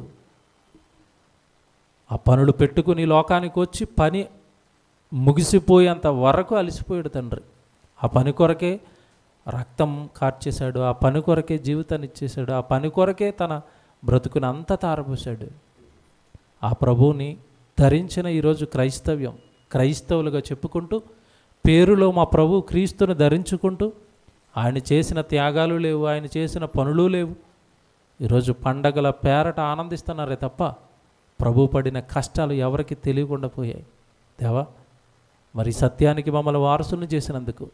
ఆ పనులు పెట్టుకుని లోకానికి వచ్చి పని ముగిసిపోయేంత వరకు అలిసిపోయాడు తండ్రి. ఆ పని కొరకే రక్తం కార్చేశాడు, ఆ పని కొరకే జీవితాన్ని ఇచ్చేశాడు, ఆ పని కొరకే తన బ్రతుకుని అంతా తారపోశాడు. ఆ ప్రభువుని ధరించిన ఈరోజు క్రైస్తవులుగా చెప్పుకుంటూ, పేరులో మా ప్రభు క్రీస్తుని ధరించుకుంటూ, ఆయన చేసిన త్యాగాలు లేవు, ఆయన చేసిన పనులు లేవు. ఈరోజు పండగల పేరట ఆనందిస్తున్నారే తప్ప ప్రభు పడిన కష్టాలు ఎవరికి తెలియకుండా పోయాయి. దేవా, మరి సత్యానికి మమ్మల్ని వారసులను చేసినందుకు,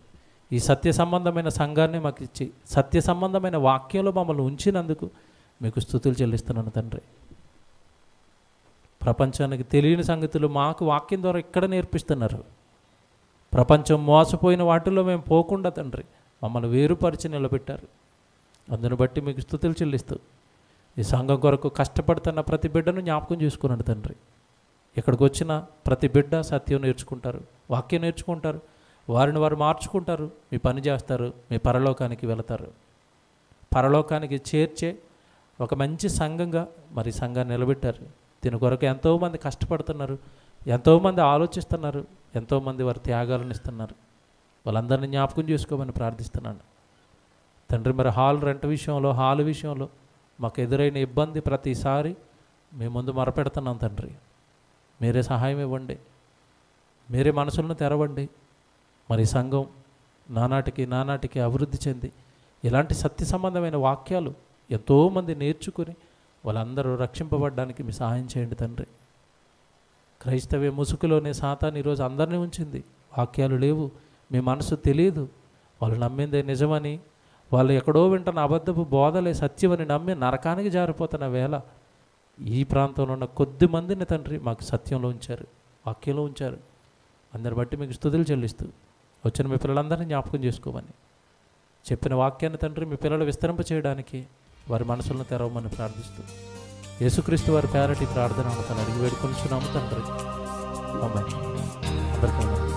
ఈ సత్య సంబంధమైన సంఘాన్ని మాకు ఇచ్చి సత్య సంబంధమైన వాక్యంలో మమ్మల్ని ఉంచినందుకు మీకు స్తుతులు చెల్లిస్తున్నాను తండ్రి. ప్రపంచానికి తెలియని సంగతులు మాకు వాక్యం ద్వారా ఇక్కడ నేర్పిస్తున్నారు. ప్రపంచం మోసపోయిన వాటిల్లో మేము పోకుండా తండ్రి మమ్మల్ని వేరుపరిచి నిలబెట్టారు. అందును బట్టి మీకు స్తుతులు చెల్లిస్తూ, ఈ సంఘం కొరకు కష్టపడుతున్న ప్రతి బిడ్డను జ్ఞాపకం చేసుకున్నాడు తండ్రి. ఇక్కడికి వచ్చిన ప్రతి బిడ్డ సత్యం నేర్చుకుంటారు, వాక్యం నేర్చుకుంటారు, వారిని వారు మార్చుకుంటారు, మీ పని చేస్తారు, మీ పరలోకానికి వెళతారు. పరలోకానికి చేర్చే ఒక మంచి సంఘంగా మరి సంఘాన్ని నిలబెట్టారు. దీని కొరకు ఎంతోమంది కష్టపడుతున్నారు, ఎంతోమంది ఆలోచిస్తున్నారు, ఎంతోమంది వారి త్యాగాలను ఇస్తున్నారు. వాళ్ళందరినీ జ్ఞాపకం చేసుకోమని ప్రార్థిస్తున్నాను తండ్రి. మరి రెంట్ విషయంలో, హాల్ విషయంలో మాకు ఎదురైన ఇబ్బంది ప్రతిసారి మీ ముందు మొరపెడుతున్నాం తండ్రి. మీరే సహాయం ఇవ్వండి, మీరే మనసులను తెరవండి. మరి సంఘం నానాటికి అభివృద్ధి చెంది ఇలాంటి సత్య సంబంధమైన వాక్యాలు ఎంతోమంది నేర్చుకుని వాళ్ళందరూ రక్షింపబడడానికి మీ సహాయం చేయండి తండ్రి. క్రైస్తవ్య ముసుగులోనే సాతాను ఈరోజు అందరినీ ఉంచింది. వాక్యాలు లేవు, మీ మనసు తెలియదు, వాళ్ళు నమ్మిందే నిజమని, వాళ్ళు ఎక్కడో వింటున్న అబద్ధపు బోధలే సత్యమని నమ్మి నరకానికి జారిపోతున్న వేళ ఈ ప్రాంతంలో ఉన్న కొద్ది మందిని తండ్రి మాకు సత్యంలో ఉంచారు, వాక్యంలో ఉంచారు. అందరి బట్టి మీకు స్తుతులు చెల్లిస్తూ వచ్చిన మీ పిల్లలందరినీ జ్ఞాపకం చేసుకోమని, చెప్పిన వాక్యాన్ని తండ్రి మీ పిల్లలు విస్తరింప చేయడానికి వారి మనసులను తెరవమని ప్రార్థిస్తూ యేసుక్రీస్తు వారి పేరటి ప్రార్థన అడిగి వేడుకొనిచున్నాము తండ్రి. ఆమేన్. అందరికీ